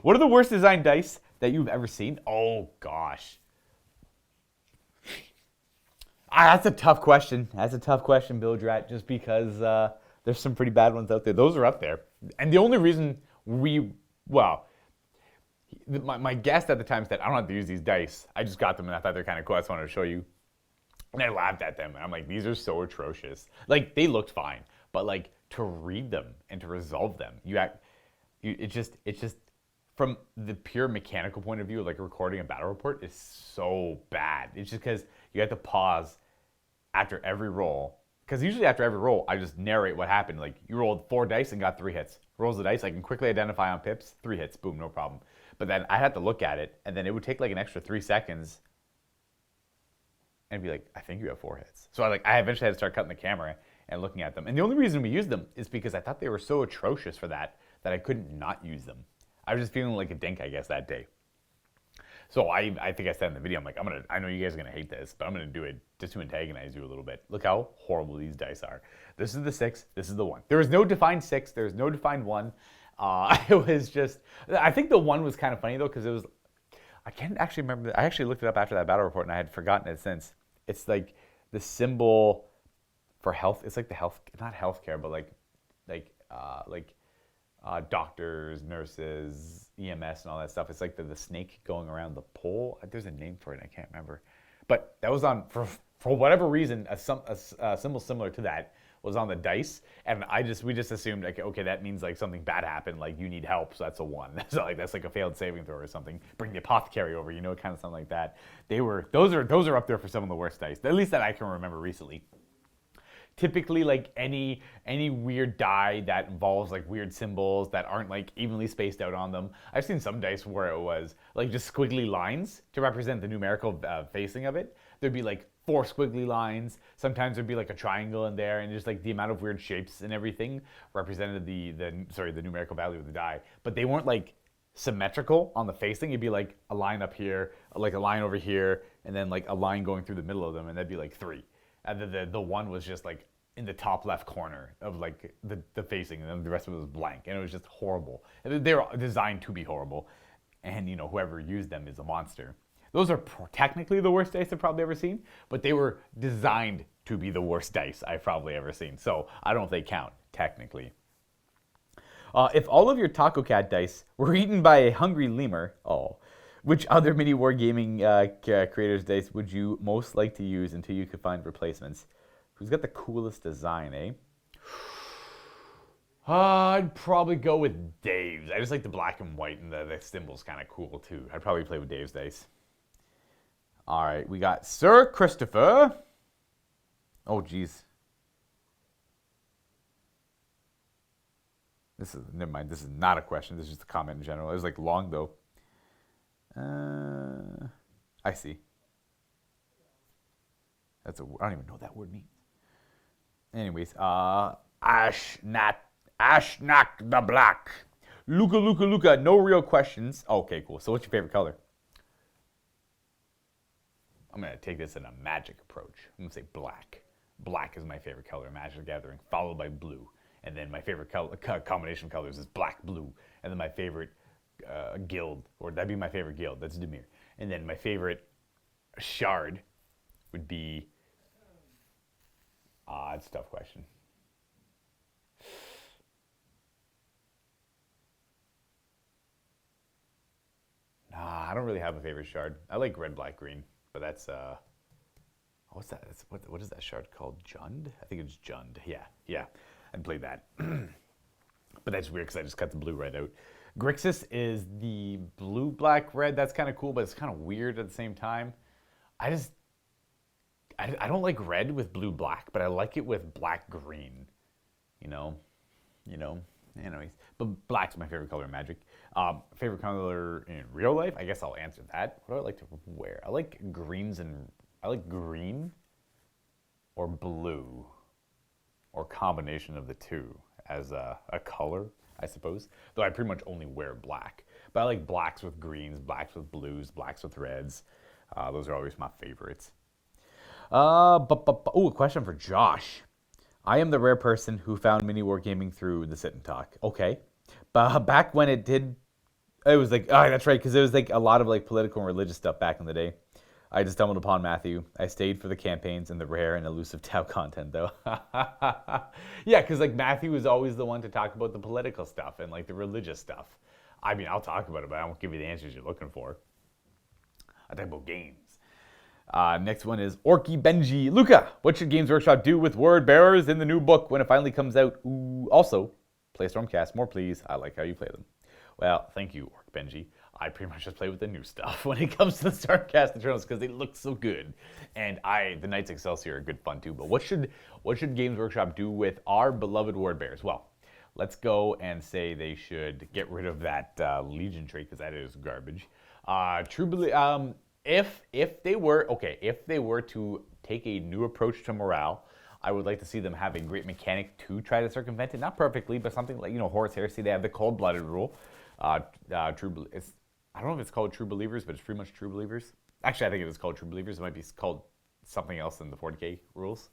What are the worst designed dice that you've ever seen? Oh, gosh. That's a tough question. That's a tough question, Bildrat, just because there's some pretty bad ones out there. Those are up there. And the only reason my guest at the time said, I don't have to use these dice. I just got them and I thought they're kind of cool. I just wanted to show you. And I laughed at them. And I'm like, these are so atrocious. Like, they looked fine. But, like, to read them and to resolve them, it's just, from the pure mechanical point of view, like recording a battle report is so bad. It's just because you have to pause after every roll. Because usually after every roll, I just narrate what happened. Like, you rolled 4 dice and got 3 hits. Rolls the dice, I can quickly identify on pips, 3 hits, boom, no problem. But then I had to look at it, and then it would take like an extra 3 seconds and be like, I think you have 4 hits. So I eventually had to start cutting the camera and looking at them. And the only reason we used them is because I thought they were so atrocious for that I couldn't not use them. I was just feeling like a dink, I guess, that day. So I think I said in the video, I'm like, I know you guys are gonna hate this, but I'm gonna do it just to antagonize you a little bit. Look how horrible these dice are. This is the 6, this is the 1. There is no defined 6, there's no defined 1. It was just, I think the 1 was kind of funny though, because it was, I can't actually remember, I actually looked it up after that battle report and I had forgotten it since. It's like the symbol for health, it's like the health, not healthcare, but like doctors, nurses, EMS, and all that stuff. It's like the snake going around the pole. There's a name for it, I can't remember. But that was on, for whatever reason, a symbol similar to that was on the dice, and we just assumed, like, okay, that means like something bad happened, like you need help, so that's a 1. That's like a failed saving throw or something. Bring the apothecary over, kind of something like that. Those are up there for some of the worst dice, at least that I can remember recently. Typically, like any weird die that involves like weird symbols that aren't like evenly spaced out on them. I've seen some dice where it was like just squiggly lines to represent the numerical facing of it. There'd be like 4 squiggly lines. Sometimes there'd be like a triangle in there, and just like the amount of weird shapes and everything represented the numerical value of the die. But they weren't like symmetrical on the facing. It'd be like a line up here, like a line over here, and then like a line going through the middle of them, and that'd be like 3. And then the 1 was just like in the top left corner of like the facing, and then the rest of it was blank, and it was just horrible. And they were designed to be horrible, and whoever used them is a monster. Those are technically the worst dice I've probably ever seen, but they were designed to be the worst dice I've probably ever seen, so I don't know if they count, technically. If all of your Taco Cat dice were eaten by a hungry lemur, which other MiniWarGaming creators' dice would you most like to use until you could find replacements? Who's got the coolest design, eh? I'd probably go with Dave's. I just like the black and white, and the symbol's kind of cool, too. I'd probably play with Dave's dice. All right, we got Sir Christopher. Oh, geez. Never mind, this is not a question. This is just a comment in general. It was like long, though. I see. I don't even know what that word means. Anyways, Ashnak the Black. Luka, no real questions. Okay, cool. So what's your favorite color? I'm going to take this in a magic approach. I'm going to say black. Black is my favorite color in Magic the Gathering, followed by blue. And then my favorite combination of colors is black, blue. And then my favorite guild, or that'd be my favorite guild, that's Dimir. And then my favorite shard would be, it's a tough question. Nah, I don't really have a favorite shard. I like red, black, green, but that's, what's that? What is that shard called? Jund? I think it's Jund. Yeah. I'd play that. But that's weird because I just cut the blue right out. Grixis is the blue, black, red. That's kind of cool, but it's kind of weird at the same time. I don't like red with blue, black, but I like it with black, green. You know. Anyways, but black's my favorite color in Magic. Favorite color in real life? I guess I'll answer that. What do I like to wear? I like greens and I like green or blue or combination of the two as a color, I suppose. Though I pretty much only wear black. But I like blacks with greens, blacks with blues, blacks with reds. Those are always my favorites. A question for Josh. I am the rare person who found MiniWarGaming through the Sit and Talk. Okay. But back when it was like, that's right, because it was like a lot of like political and religious stuff back in the day. I just stumbled upon Matthew. I stayed for the campaigns and the rare and elusive Tau content, though. Yeah, because like Matthew was always the one to talk about the political stuff and like the religious stuff. I mean, I'll talk about it, but I won't give you the answers you're looking for. I talk about games. Next one is Orky Benji. Luka, what should Games Workshop do with word bearers in the new book when it finally comes out? Ooh. Also, play Stormcast more, please. I like how you play them. Well, thank you, Ork Benji. I pretty much just play with the new stuff when it comes to the Stormcast Eternals because they look so good. And the Knights Excelsior are good fun too. But what should Games Workshop do with our beloved word bearers? Well, let's go and say they should get rid of that Legion trait because that is garbage. If they were to take a new approach to morale, I would like to see them have a great mechanic to try to circumvent it. Not perfectly, but something like, Horus Heresy, they have the cold-blooded rule. I don't know if it's called True Believers, but it's pretty much True Believers. Actually, I think it is called True Believers. It might be called something else in the 40k rules.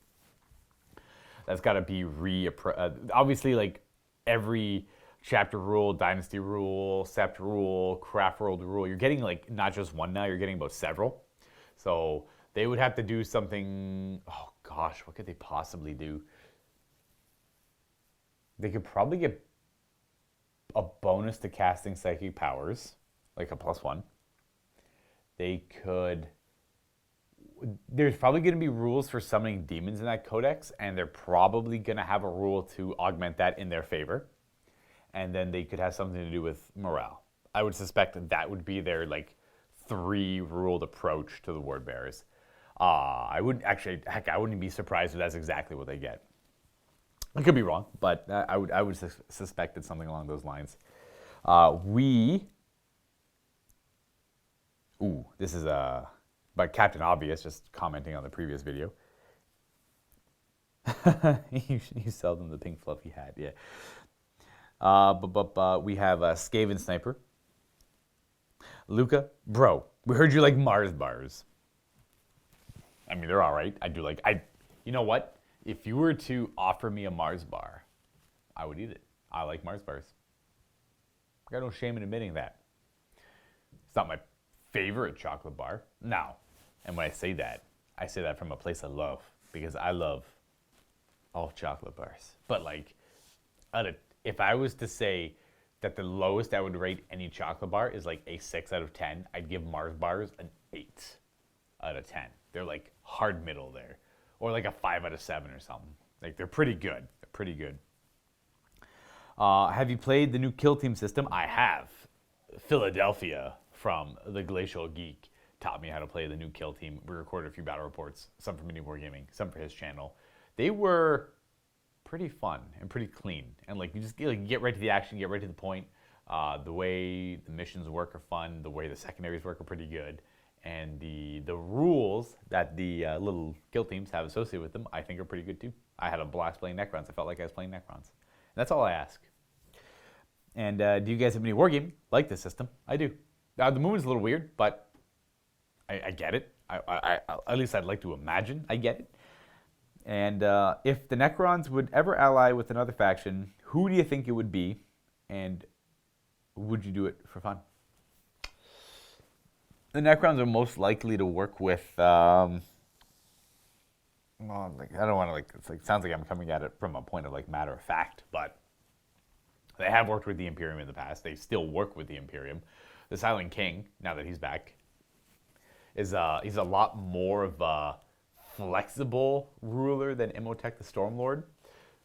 That's got to be obviously, like, every chapter rule, dynasty rule, sept rule, craft world rule. You're getting like not just one now, you're getting about several. So they would have to do something, oh gosh, what could they possibly do? They could probably get a bonus to casting psychic powers, like a +1. There's probably going to be rules for summoning demons in that codex, and they're probably going to have a rule to augment that in their favor. And then they could have something to do with morale. I would suspect that would be their like 3-ruled approach to the word bearers. I wouldn't be surprised if that's exactly what they get. I could be wrong, but I would suspect it's something along those lines. This is by Captain Obvious, just commenting on the previous video. You sell them the pink fluffy hat, yeah. We have Skaven Sniper. Luka, bro, we heard you like Mars bars. I mean, they're all right. You know what? If you were to offer me a Mars bar, I would eat it. I like Mars bars. I got no shame in admitting that. It's not my favorite chocolate bar. No. And when I say that from a place of love, because I love all chocolate bars. But like, if I was to say that the lowest I would rate any chocolate bar is like a 6 out of 10, I'd give Mars bars an 8 out of 10. They're like hard middle there. Or like a 5 out of 7 or something. Like they're pretty good. They're pretty good. Have you played the new Kill Team system? I have. Philadelphia from the Glacial Geek taught me how to play the new Kill Team. We recorded a few battle reports, some for MiniWarGaming, some for his channel. They were pretty fun and pretty clean. And like you just get right to the action, get right to the point. The way the missions work are fun. The way the secondaries work are pretty good. And the rules that the little kill teams have associated with them, I think are pretty good too. I had a blast playing Necrons. I felt like I was playing Necrons. And that's all I ask. And do you guys have any wargame like this system? I do. The movement's a little weird, but I get it. At least I'd like to imagine I get it. And if the Necrons would ever ally with another faction, who do you think it would be? And would you do it for fun? The Necrons are most likely to work with, well, like, I don't want to, like, it sounds like I'm coming at it from a point of, like, matter of fact, but they have worked with the Imperium in the past. They still work with the Imperium. The Silent King, now that he's back, he's a lot more of a flexible ruler than Imhotep the Stormlord.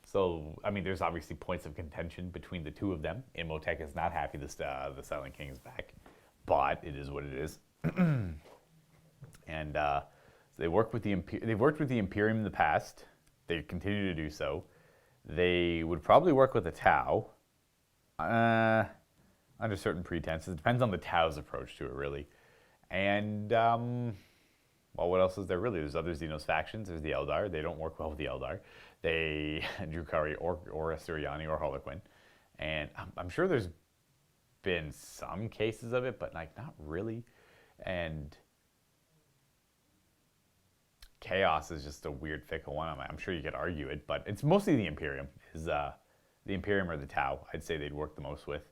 So, I mean, there's obviously points of contention between the two of them. Imhotep is not happy the Silent King is back, but it is what it is. And so they've worked with the Imperium in the past. They continue to do so. They would probably work with the Tau under certain pretenses. It depends on the Tau's approach to it, really. And well, what else is there really? There's other Xenos factions. There's the Eldar. They don't work well with the Eldar. They Drukhari or Asuryani or Harlequin. And I'm sure there's been some cases of it, but like not really. And Chaos is just a weird fickle one. I'm sure you could argue it, but it's mostly the Imperium. The Imperium or the Tau, I'd say they'd work the most with.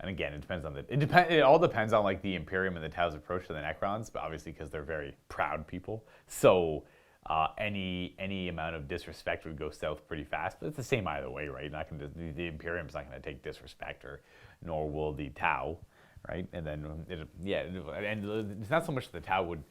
And again, it depends on it all depends on like the Imperium and the Tau's approach to the Necrons, but obviously because they're very proud people. So any amount of disrespect would go south pretty fast, but it's the same either way, right? The Imperium's not going to take disrespect, nor will the Tau, right? And then and it's not so much the Tau would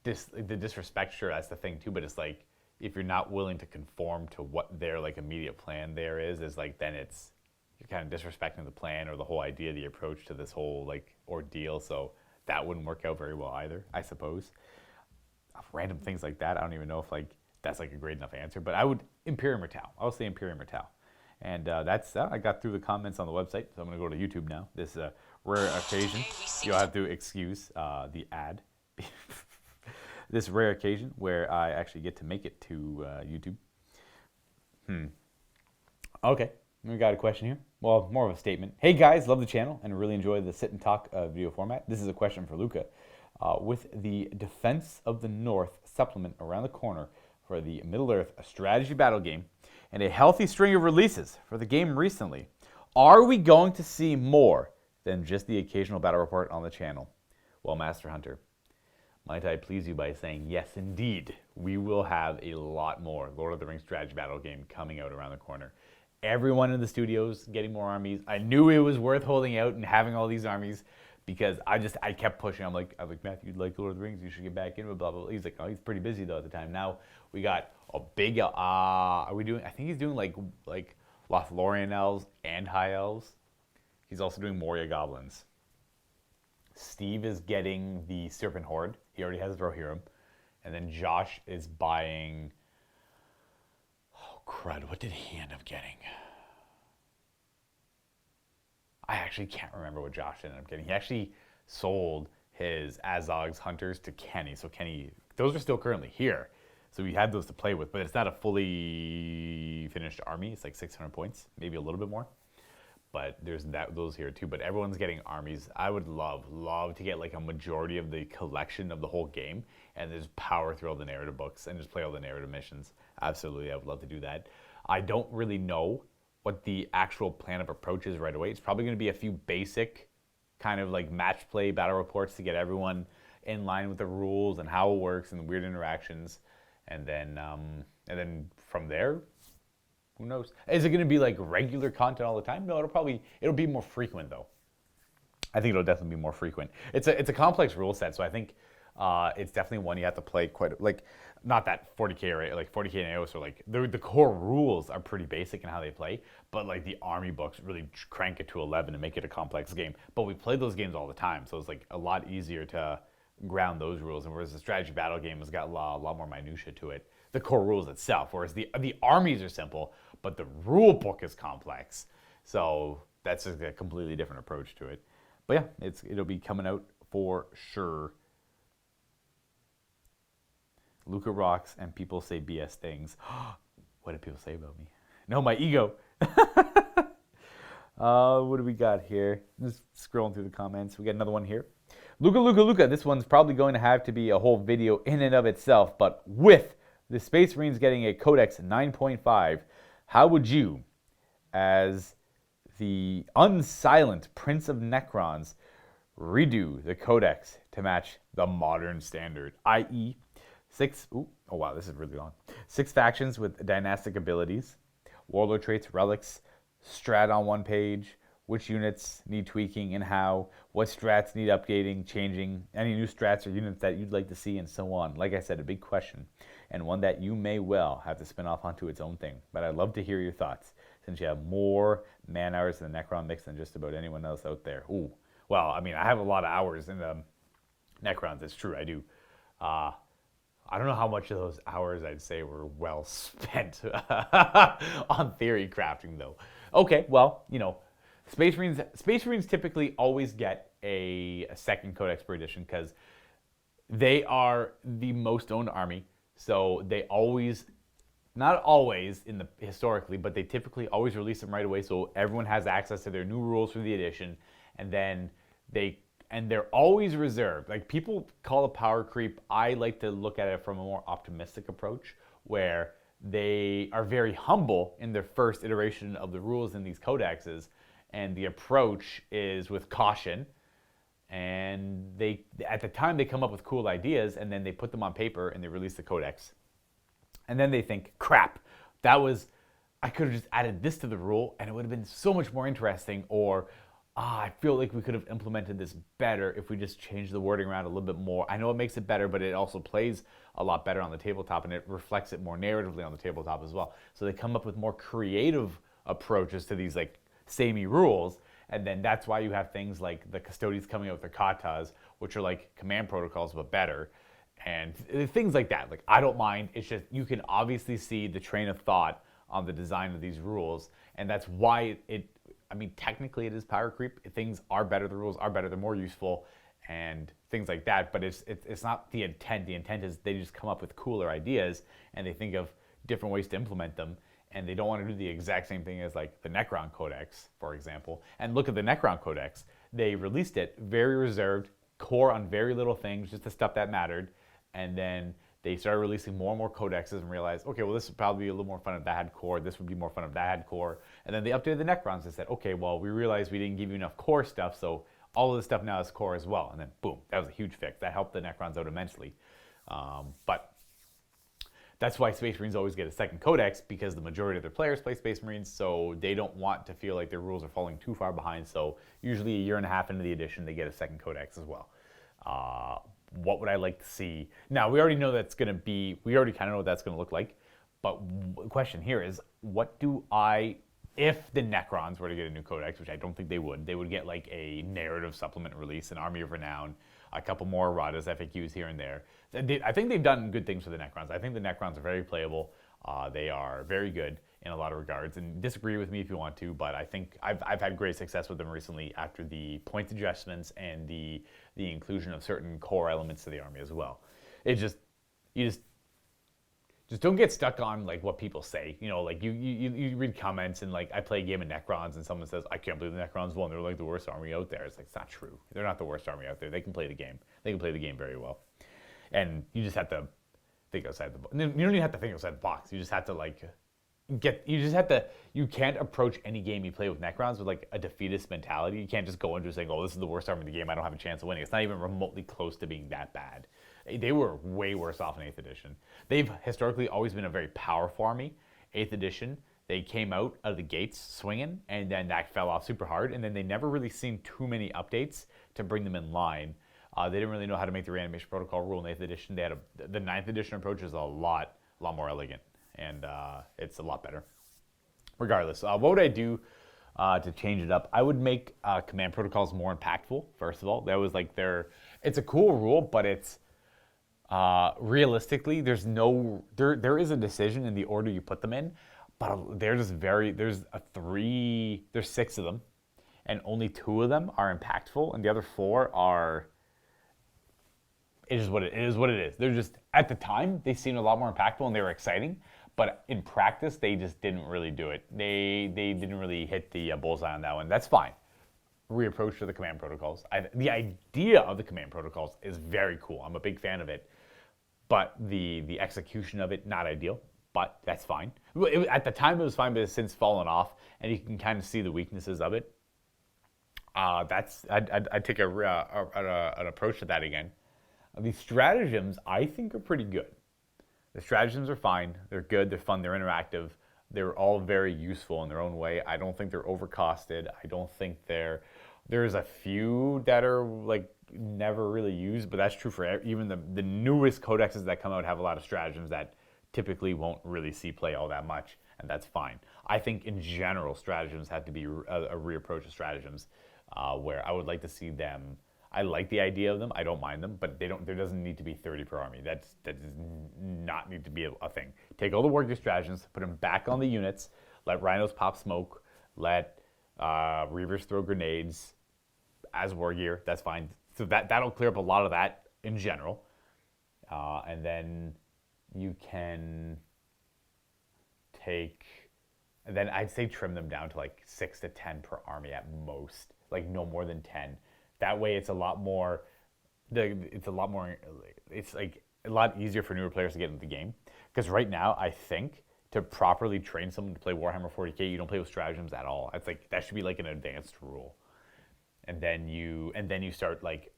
the disrespect. Sure, that's the thing too. But it's like if you're not willing to conform to what their like immediate plan there is like then you're kind of disrespecting the plan or the whole idea, the approach to this whole like ordeal. So that wouldn't work out very well either, I suppose. Random things like that, I don't even know if like that's like a great enough answer. But I would Imperium or Tau. I'll say Imperium or Tau. And that's I got through the comments on the website, so I'm going to go to YouTube now. This is a rare occasion. You'll have to excuse the ad. This rare occasion where I actually get to make it to YouTube. Okay, we got a question here. Well, more of a statement. Hey guys, love the channel and really enjoy the sit and talk video format. This is a question for Luka. With the Defense of the North supplement around the corner for the Middle-earth strategy battle game and a healthy string of releases for the game recently, are we going to see more than just the occasional battle report on the channel? Well, Master Hunter, might I please you by saying yes, indeed, we will have a lot more Lord of the Rings strategy battle game coming out around the corner. Everyone in the studios getting more armies. I knew it was worth holding out and having all these armies because I kept pushing. I'm like, Matthew, you'd like Lord of the Rings? You should get back into it, blah, blah, blah. He's like, oh, he's pretty busy though at the time. Now we got a big, are we doing, I think he's doing like Lothlorien elves and high elves. He's also doing Moria goblins. Steve is getting the Serpent Horde. He already has Rohirrim. And then Josh is buying, oh crud, what did he end up getting? I actually can't remember what Josh ended up getting. He actually sold his Azog's Hunters to Kenny. So Kenny, those are still currently here. So we had those to play with, but it's not a fully finished army. It's like 600 points, maybe a little bit more. But there's those here too. But everyone's getting armies. I would love to get like a majority of the collection of the whole game and just power through all the narrative books and just play all the narrative missions. Absolutely, I would love to do that. I don't really know what the actual plan of approach is right away. It's probably going to be a few basic kind of like match play battle reports to get everyone in line with the rules and how it works and the weird interactions. And then from there, who knows? Is it going to be like regular content all the time? No, it'll be more frequent though. I think it'll definitely be more frequent. It's a complex rule set, so I think it's definitely one you have to play quite like not that 40k or like 40k and AOS are like the core rules are pretty basic in how they play, but like the army books really crank it to 11 and make it a complex game. But we play those games all the time, so it's like a lot easier to ground those rules. And whereas the strategy battle game has got a lot more minutia to it, the core rules itself. Whereas the armies are simple, but the rule book is complex. So that's just a completely different approach to it. But yeah, it'll be coming out for sure. Luka rocks and people say BS things. What do people say about me? No, my ego. What do we got here? Just scrolling through the comments. We got another one here. Luka. This one's probably going to have to be a whole video in and of itself, but with the Space Marines getting a Codex 9.5, how would you, as the unsilent Prince of Necrons, redo the Codex to match the modern standard, i.e. 6 factions with dynastic abilities, warlord traits, relics, strat on one page, which units need tweaking and how, what strats need updating, changing, any new strats or units that you'd like to see, and so on. Like I said, a big question, and one that you may well have to spin off onto its own thing. But I'd love to hear your thoughts, since you have more man hours in the Necron mix than just about anyone else out there. Ooh, well, I mean, I have a lot of hours in the Necrons, it's true, I do. I don't know how much of those hours I'd say were well spent on theory crafting, though. Okay, well, you know, Space Marines typically always get a second Codex per edition because they are the most owned army. So they always, not always historically, but they typically always release them right away, so everyone has access to their new rules for the edition, and then they're always reserved. Like, people call it power creep. I like to look at it from a more optimistic approach, where they are very humble in their first iteration of the rules in these codexes, and the approach is with caution. And they, at the time, they come up with cool ideas, and then they put them on paper and they release the codex. And then they think, crap, I could have just added this to the rule and it would have been so much more interesting, or I feel like we could have implemented this better if we just changed the wording around a little bit more. I know it makes it better, but it also plays a lot better on the tabletop, and it reflects it more narratively on the tabletop as well. So they come up with more creative approaches to these like samey rules, and then that's why you have things like the Custodians coming out with their katas, which are like command protocols but better, and things like that. Like, I don't mind. It's just you can obviously see the train of thought on the design of these rules, and that's why I mean, technically it is power creep. Things are better, the rules are better, they're more useful, and things like that, but it's not the intent. The intent is they just come up with cooler ideas, and they think of different ways to implement them, and they don't want to do the exact same thing as like the Necron Codex, for example. And look at the Necron Codex. They released it very reserved, core on very little things, just the stuff that mattered, and then they started releasing more and more codexes and realized, okay, well, this would probably be a little more fun if that had core. This would be more fun if that had core. And then they updated the Necrons and said, okay, well, we realized we didn't give you enough core stuff, so all of this stuff now is core as well. And then, boom, that was a huge fix. That helped the Necrons out immensely. But that's why Space Marines always get a second codex, because the majority of their players play Space Marines, so they don't want to feel like their rules are falling too far behind. So usually a year and a half into the edition, they get a second codex as well. What would I like to see? Now, we already know that's going to be, we already kind of know what that's going to look like. But the question here is, if the Necrons were to get a new codex, which I don't think they would get like a narrative supplement release, an Army of Renown, a couple more erratas, FAQs here and there. I think they've done good things for the Necrons. I think the Necrons are very playable. They are very good in a lot of regards, and disagree with me if you want to, but I think I've had great success with them recently after the point adjustments and the inclusion of certain core elements to the army as well. You just don't get stuck on like what people say. You know, like you read comments, and like I play a game of Necrons and someone says, I can't believe the Necrons won. They're like the worst army out there. It's like, it's not true. They're not the worst army out there. They can play the game. They can play the game very well. And you just have to think outside the box. You don't even have to think outside the box. You just have to you can't approach any game you play with Necrons with like a defeatist mentality. You can't just go into saying, oh, this is the worst army in the game, I don't have a chance of winning. It's not even remotely close to being that bad. They were way worse off in 8th edition. They've historically always been a very powerful army. 8th edition, they came out of the gates swinging, and then that fell off super hard, and then they never really seen too many updates to bring them in line. They didn't really know how to make the reanimation protocol rule in 8th edition. They had the 9th edition approach is a lot more elegant, and it's a lot better. Regardless, what would I do to change it up? I would make command protocols more impactful, first of all. That was like it's a cool rule, but it's realistically, there is a decision in the order you put them in, but there's 6 of them, and only 2 of them are impactful, and the other 4 are, it is what it is. They're just, at the time, they seemed a lot more impactful and they were exciting, but in practice, they just didn't really do it. They didn't really hit the bullseye on that one. That's fine. reapproach to the command protocols. The idea of the command protocols is very cool. I'm a big fan of it, but the execution of it, not ideal. But that's fine. At the time, it was fine, but it's since fallen off, and you can kind of see the weaknesses of it. I'd take an approach to that again. The stratagems, I think, are pretty good. The stratagems are fine. They're good. They're fun. They're interactive. They're all very useful in their own way. I don't think they're overcosted. I don't think there's a few that are like never really used, but that's true for even the newest codexes that come out have a lot of stratagems that typically won't really see play all that much, and that's fine. I think in general, stratagems have to be a reapproach of stratagems, where I would like to see them. I like the idea of them. I don't mind them, but there doesn't need to be 30 per army. That does not need to be a thing. Take all the war gear stratagems, put them back on the units, let rhinos pop smoke, let reavers throw grenades as war gear. That's fine. So that'll clear up a lot of that in general, and then you can take, and then I'd say trim them down to like 6 to 10 per army at most, like no more than 10. That way it's a lot more, it's like a lot easier for newer players to get into the game. Because right now, I think to properly train someone to play Warhammer 40k, you don't play with stratagems at all. It's like, that should be like an advanced rule. And then you start like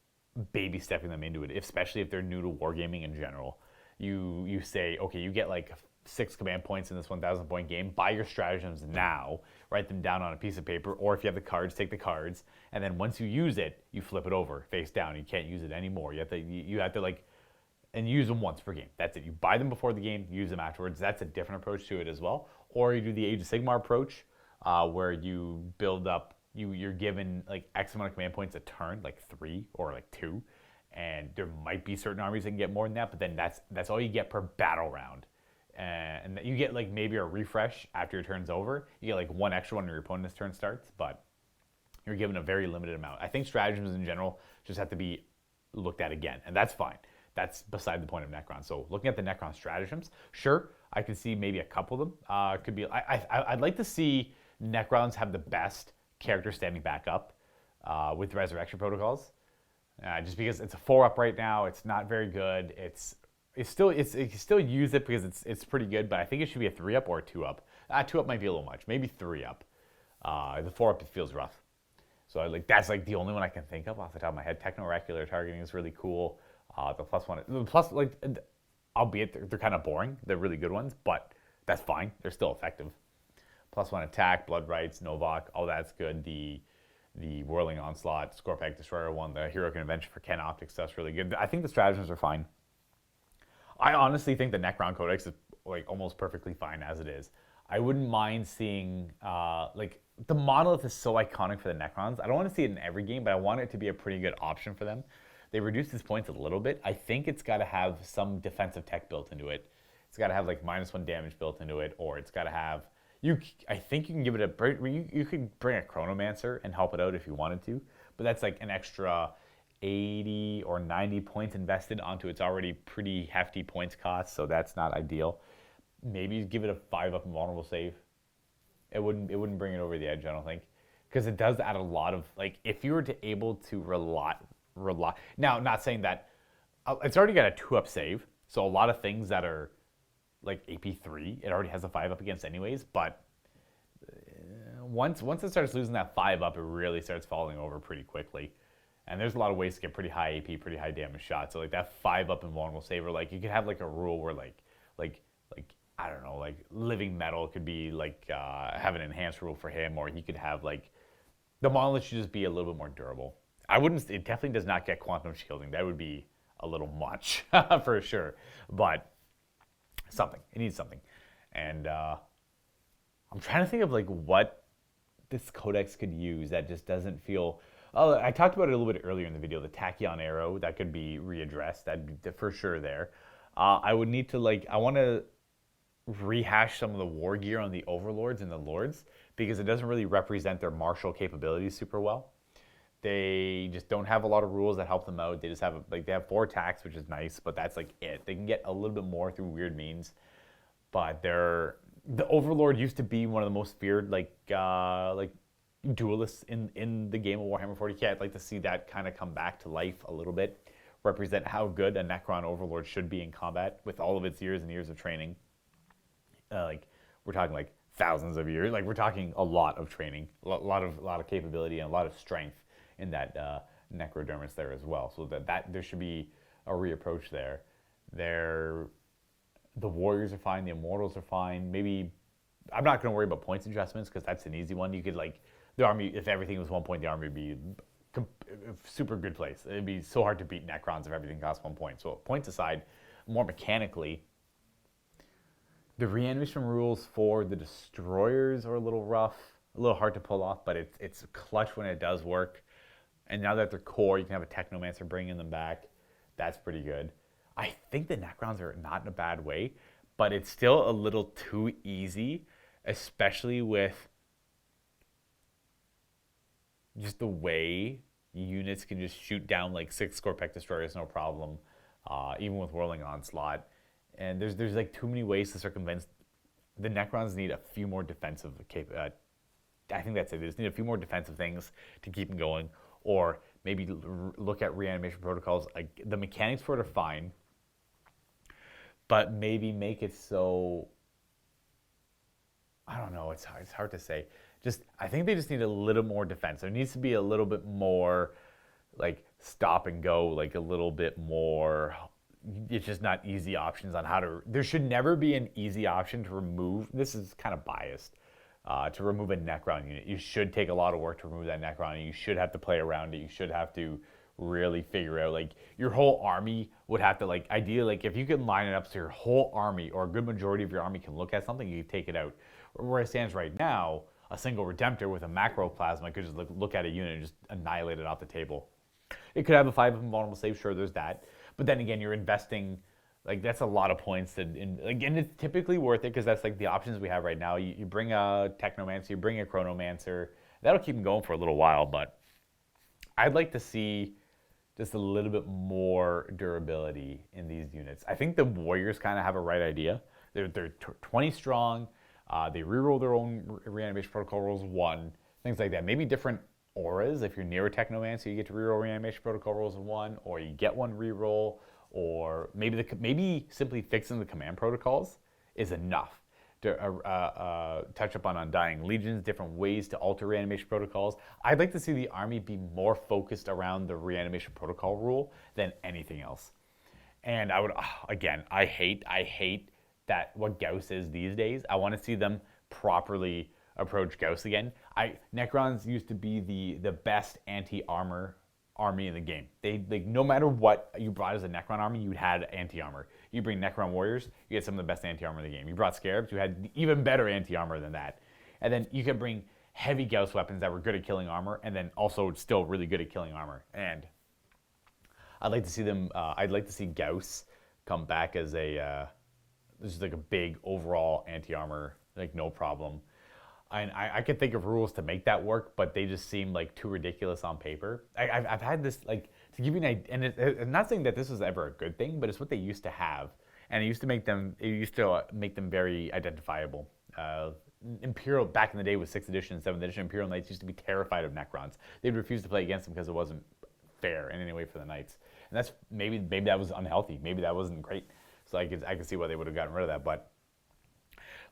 baby stepping them into it, especially if they're new to wargaming in general. You say, okay, you get like 6 command points in this 1,000 point game. Buy your stratagems now, write them down on a piece of paper, or if you have the cards, take the cards, and then once you use it, you flip it over face down. You can't use it anymore. You have to like, and use them once per game. That's it. You buy them before the game, use them afterwards. That's a different approach to it as well. Or you do the Age of Sigmar approach, where you build up. You're given like X amount of command points a turn, like 3 or like 2. And there might be certain armies that can get more than that, but then that's all you get per battle round. And you get like maybe a refresh after your turn's over. You get like 1 extra one when your opponent's turn starts, but you're given a very limited amount. I think stratagems in general just have to be looked at again, and that's fine. That's beside the point of Necron. So looking at the Necron stratagems, sure, I could see maybe a couple of them. Could be. I'd like to see Necrons have the best character standing back up with resurrection protocols. Just because it's a 4-up right now, it's not very good. You can still use it because it's pretty good, but I think it should be a 3-up or a 2-up. 2-up might be a little much, maybe 3-up. The 4-up it feels rough. So that's like the only one I can think of off the top of my head. Techno-oracular targeting is really cool. The plus like, albeit they're kind of boring. They're really good ones, but that's fine. They're still effective. +1 attack, blood rights, Novak, all that's good. The Whirling Onslaught, Scorpack Destroyer one, the Heroic Intervention for Ken Optics stuff's really good. I think the stratagems are fine. I honestly think the Necron Codex is like almost perfectly fine as it is. I wouldn't mind seeing, like, the monolith is so iconic for the Necrons. I don't want to see it in every game, but I want it to be a pretty good option for them. They reduced its points a little bit. I think it's got to have some defensive tech built into it. It's got to have like -1 damage built into it, or it's got to have, I think you can give it you could bring a Chronomancer and help it out if you wanted to, but that's like an extra 80 or 90 points invested onto its already pretty hefty points cost, so that's not ideal. Maybe give it a 5-up invulnerable save. It wouldn't bring it over the edge, I don't think, because it does add a lot of, like, if you were to able to rely. Now, not saying that it's already got a 2-up save, so a lot of things that are like AP3, it already has a 5-up against anyways, but once it starts losing that 5-up, it really starts falling over pretty quickly. And there's a lot of ways to get pretty high AP, pretty high damage shots. So like that 5-up invulnerable save, or like you could have like a rule where like I don't know, like Living Metal could be like have an enhanced rule for him, or he could have like the monolith should just be a little bit more durable. It definitely does not get quantum shielding. That would be a little much for sure, but it needs something. And I'm trying to think of like what this codex could use that just doesn't feel. Oh, I talked about it a little bit earlier in the video. The Tachyon Arrow, that could be readdressed. That'd be for sure there. I would need to I want to rehash some of the war gear on the overlords and the lords, because it doesn't really represent their martial capabilities super well. They just don't have a lot of rules that help them out. They just have they have 4 attacks, which is nice, but that's like it. They can get a little bit more through weird means, but the overlord used to be one of the most feared duelists in the game of Warhammer 40k. I'd like to see that kind of come back to life a little bit, represent how good a Necron Overlord should be in combat with all of its years and years of training. Like we're talking like thousands of years. Like we're talking a lot of training, a lot of capability, and a lot of strength in that Necrodermis there as well. So that there should be a reapproach there. The warriors are fine. The immortals are fine. Maybe I'm not going to worry about points adjustments because that's an easy one. You could like the army. If everything was 1 point, the army would be a super good place. It'd be so hard to beat Necrons if everything costs 1 point. So points aside, more mechanically, the reanimation rules for the destroyers are a little rough, a little hard to pull off, but it's clutch when it does work. And now that they're core, you can have a Technomancer bringing them back. That's pretty good. I think the Necrons are not in a bad way, but it's still a little too easy, especially with just the way units can just shoot down like 6 Scorpec destroyers, no problem, even with Whirling Onslaught. And there's like too many ways to circumvent. The Necrons need a few more defensive I think that's it. They just need a few more defensive things to keep them going, or maybe look at reanimation protocols. Like the mechanics for it are fine, but maybe make it so, I don't know, it's hard to say. I think they just need a little more defense. There needs to be a little bit more like stop and go, like a little bit more, it's just not easy options on how to, there should never be an easy option to remove, this is kind of biased, to remove a Necron unit. You should take a lot of work to remove that Necron, and you should have to play around it. You should have to really figure out, like, your whole army would have to, like, ideally, like, if you could line it up so your whole army, or a good majority of your army can look at something, you can take it out. Where it stands right now, a single Redemptor with a macroplasma could just look at a unit and just annihilate it off the table. It could have a 5 invulnerable save, sure, there's that. But then again, you're investing, like, that's a lot of points. Again, it's typically worth it because that's, like, the options we have right now. You bring a Technomancer, you bring a Chronomancer. That'll keep them going for a little while, but I'd like to see just a little bit more durability in these units. I think the Warriors kind of have a right idea. They're 20 strong. They reroll their own reanimation protocol rolls 1, things like that. Maybe different auras. If you're near a Technomancer, you get to reroll reanimation protocol rolls 1, or you get 1 reroll, or maybe simply fixing the command protocols is enough to touch up on Undying Legions, different ways to alter reanimation protocols. I'd like to see the army be more focused around the reanimation protocol rule than anything else. And I would, again, I hate that what Gauss is these days. I want to see them properly approach Gauss again. Necrons used to be the best anti-armor army in the game. They, like, no matter what you brought as a Necron army, you had anti-armor. You bring Necron warriors, you had some of the best anti-armor in the game. You brought Scarabs, you had even better anti-armor than that. And then you could bring heavy Gauss weapons that were good at killing armor, and then also still really good at killing armor. And I'd like to see them. I'd like to see Gauss come back as just like a big overall anti-armor, like no problem. And I could think of rules to make that work, but they just seem like too ridiculous on paper. I've had this, like, to give you an idea, and I'm not saying that this was ever a good thing, but it's what they used to have, and it used to make them very identifiable. Imperial, back in the day with 6th edition and 7th edition, Imperial Knights used to be terrified of Necrons. They'd refuse to play against them because it wasn't fair in any way for the Knights. And that's maybe that was unhealthy. Maybe that wasn't great. So I could see why they would have gotten rid of that. But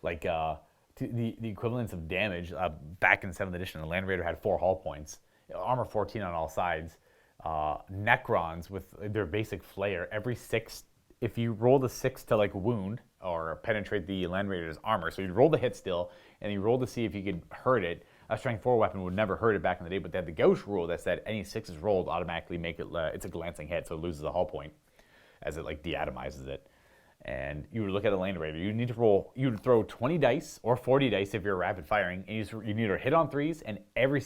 like the equivalence of damage back in 7th edition, the Land Raider had 4 hull points, armor 14 on all sides. Necrons with their basic flair, every 6, if you roll the 6 to like wound or penetrate the Land Raider's armor, so you'd roll the hit still, and you roll to see if you could hurt it. A strength 4 weapon would never hurt it back in the day, but they had the Gauss rule that said any 6s rolled automatically make it, it's a glancing hit, so it loses a hull point as it like deatomizes it. And you would look at a Land Raider, you'd throw 20 dice or 40 dice if you're rapid firing, and you need to hit on 3s, and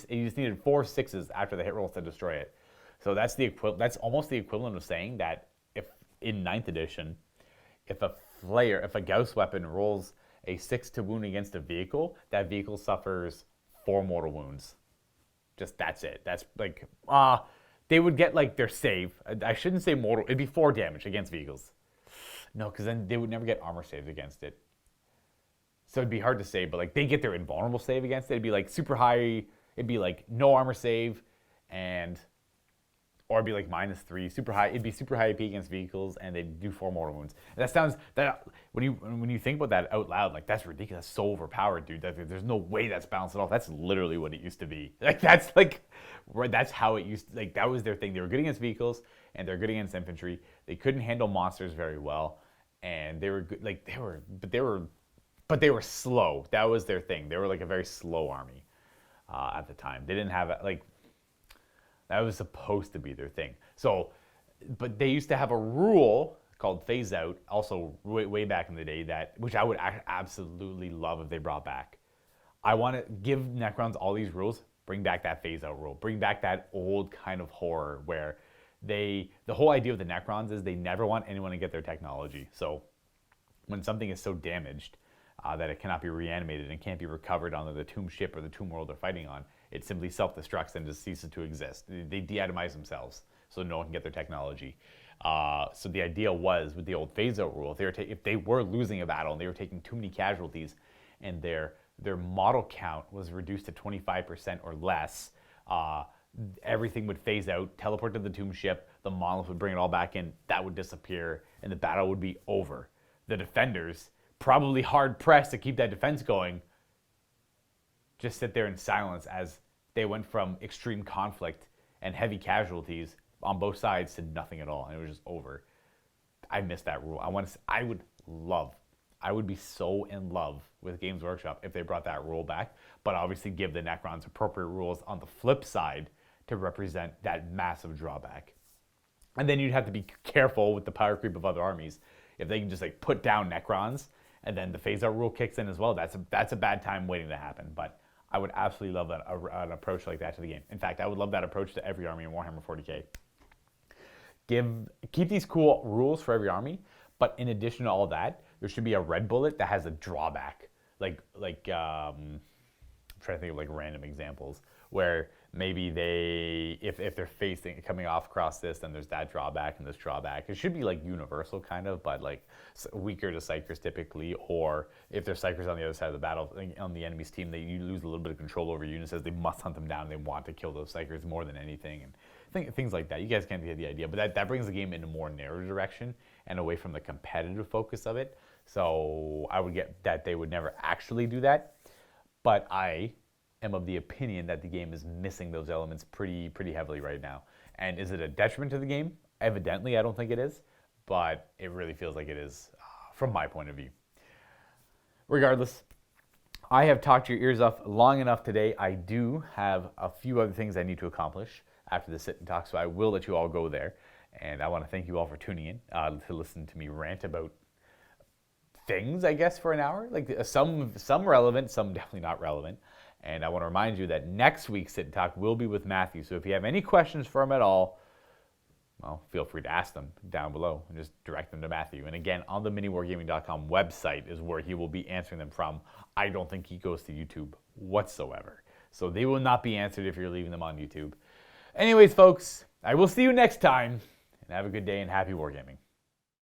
you just needed 4 6s after the hit rolls to destroy it. So that's almost the equivalent of saying that if in 9th edition, if a Gauss weapon rolls a 6 to wound against a vehicle, that vehicle suffers 4 mortal wounds. Just that's it. That's like they would get like their save. I shouldn't say mortal. It'd be 4 damage against vehicles. No, because then they would never get armor saves against it. So it'd be hard to say, but like they get their invulnerable save against it. It'd be like super high It'd be like no armor save, or it'd be like -3, super high. It'd be super high AP against vehicles, and they'd do 4 mortal wounds. And when you think about that out loud, like that's ridiculous. That's so overpowered, dude. There's no way that's balanced at all. That's literally what it used to be. That's how it used. Like that was their thing. They were good against vehicles, and they're good against infantry. They couldn't handle monsters very well, and they were good. But they were slow. That was their thing. They were like a very slow army at the time. They didn't have that was supposed to be their thing. So, but they used to have a rule called phase out, also way back in the day, which I would absolutely love if they brought back. I want to give Necrons all these rules, bring back that phase out rule, bring back that old kind of horror where the whole idea of the Necrons is they never want anyone to get their technology. So when something is so damaged that it cannot be reanimated and can't be recovered on the tomb ship or the tomb world they're fighting on, it simply self-destructs and just ceases to exist. They de-atomize themselves so no one can get their technology. So the idea was, with the old phase-out rule, if they were losing a battle and they were taking too many casualties and their model count was reduced to 25% or less, everything would phase out, teleport to the tomb ship, the monolith would bring it all back in, that would disappear, and the battle would be over. The defenders, probably hard-pressed to keep that defense going, just sit there in silence as they went from extreme conflict and heavy casualties on both sides to nothing at all, and it was just over. I miss that rule. I would be so in love with Games Workshop if they brought that rule back, but obviously give the Necrons appropriate rules on the flip side to represent that massive drawback. And then you'd have to be careful with the power creep of other armies. If they can just like put down Necrons and then the phase out rule kicks in as well, that's a bad time waiting to happen. But I would absolutely love an approach like that to the game. In fact, I would love that approach to every army in Warhammer 40k. Keep these cool rules for every army, but in addition to all that, there should be a red bullet that has a drawback. I'm trying to think of like random examples where maybe if they're coming off across this, then there's that drawback and this drawback. It should be like universal kind of, but like weaker to psychers typically, or if there's psychers on the other side of the battle, on the enemy's team, you lose a little bit of control over units as they must hunt them down. They want to kill those psychers more than anything, and things like that. You guys can't get the idea, but that brings the game in a more narrow direction and away from the competitive focus of it. So I would get that they would never actually do that, but I am of the opinion that the game is missing those elements pretty heavily right now. And is it a detriment to the game? Evidently, I don't think it is, but it really feels like it is from my point of view. Regardless, I have talked your ears off long enough today. I do have a few other things I need to accomplish after the sit and talk, so I will let you all go there. And I want to thank you all for tuning in to listen to me rant about things, I guess, for an hour. Like some relevant, some definitely not relevant. And I want to remind you that next week's Sit and Talk will be with Matthew. So if you have any questions for him at all, well, feel free to ask them down below and just direct them to Matthew. And again, on the MiniWarGaming.com website is where he will be answering them from. I don't think he goes to YouTube whatsoever. So they will not be answered if you're leaving them on YouTube. Anyways, folks, I will see you next time. And have a good day and happy wargaming.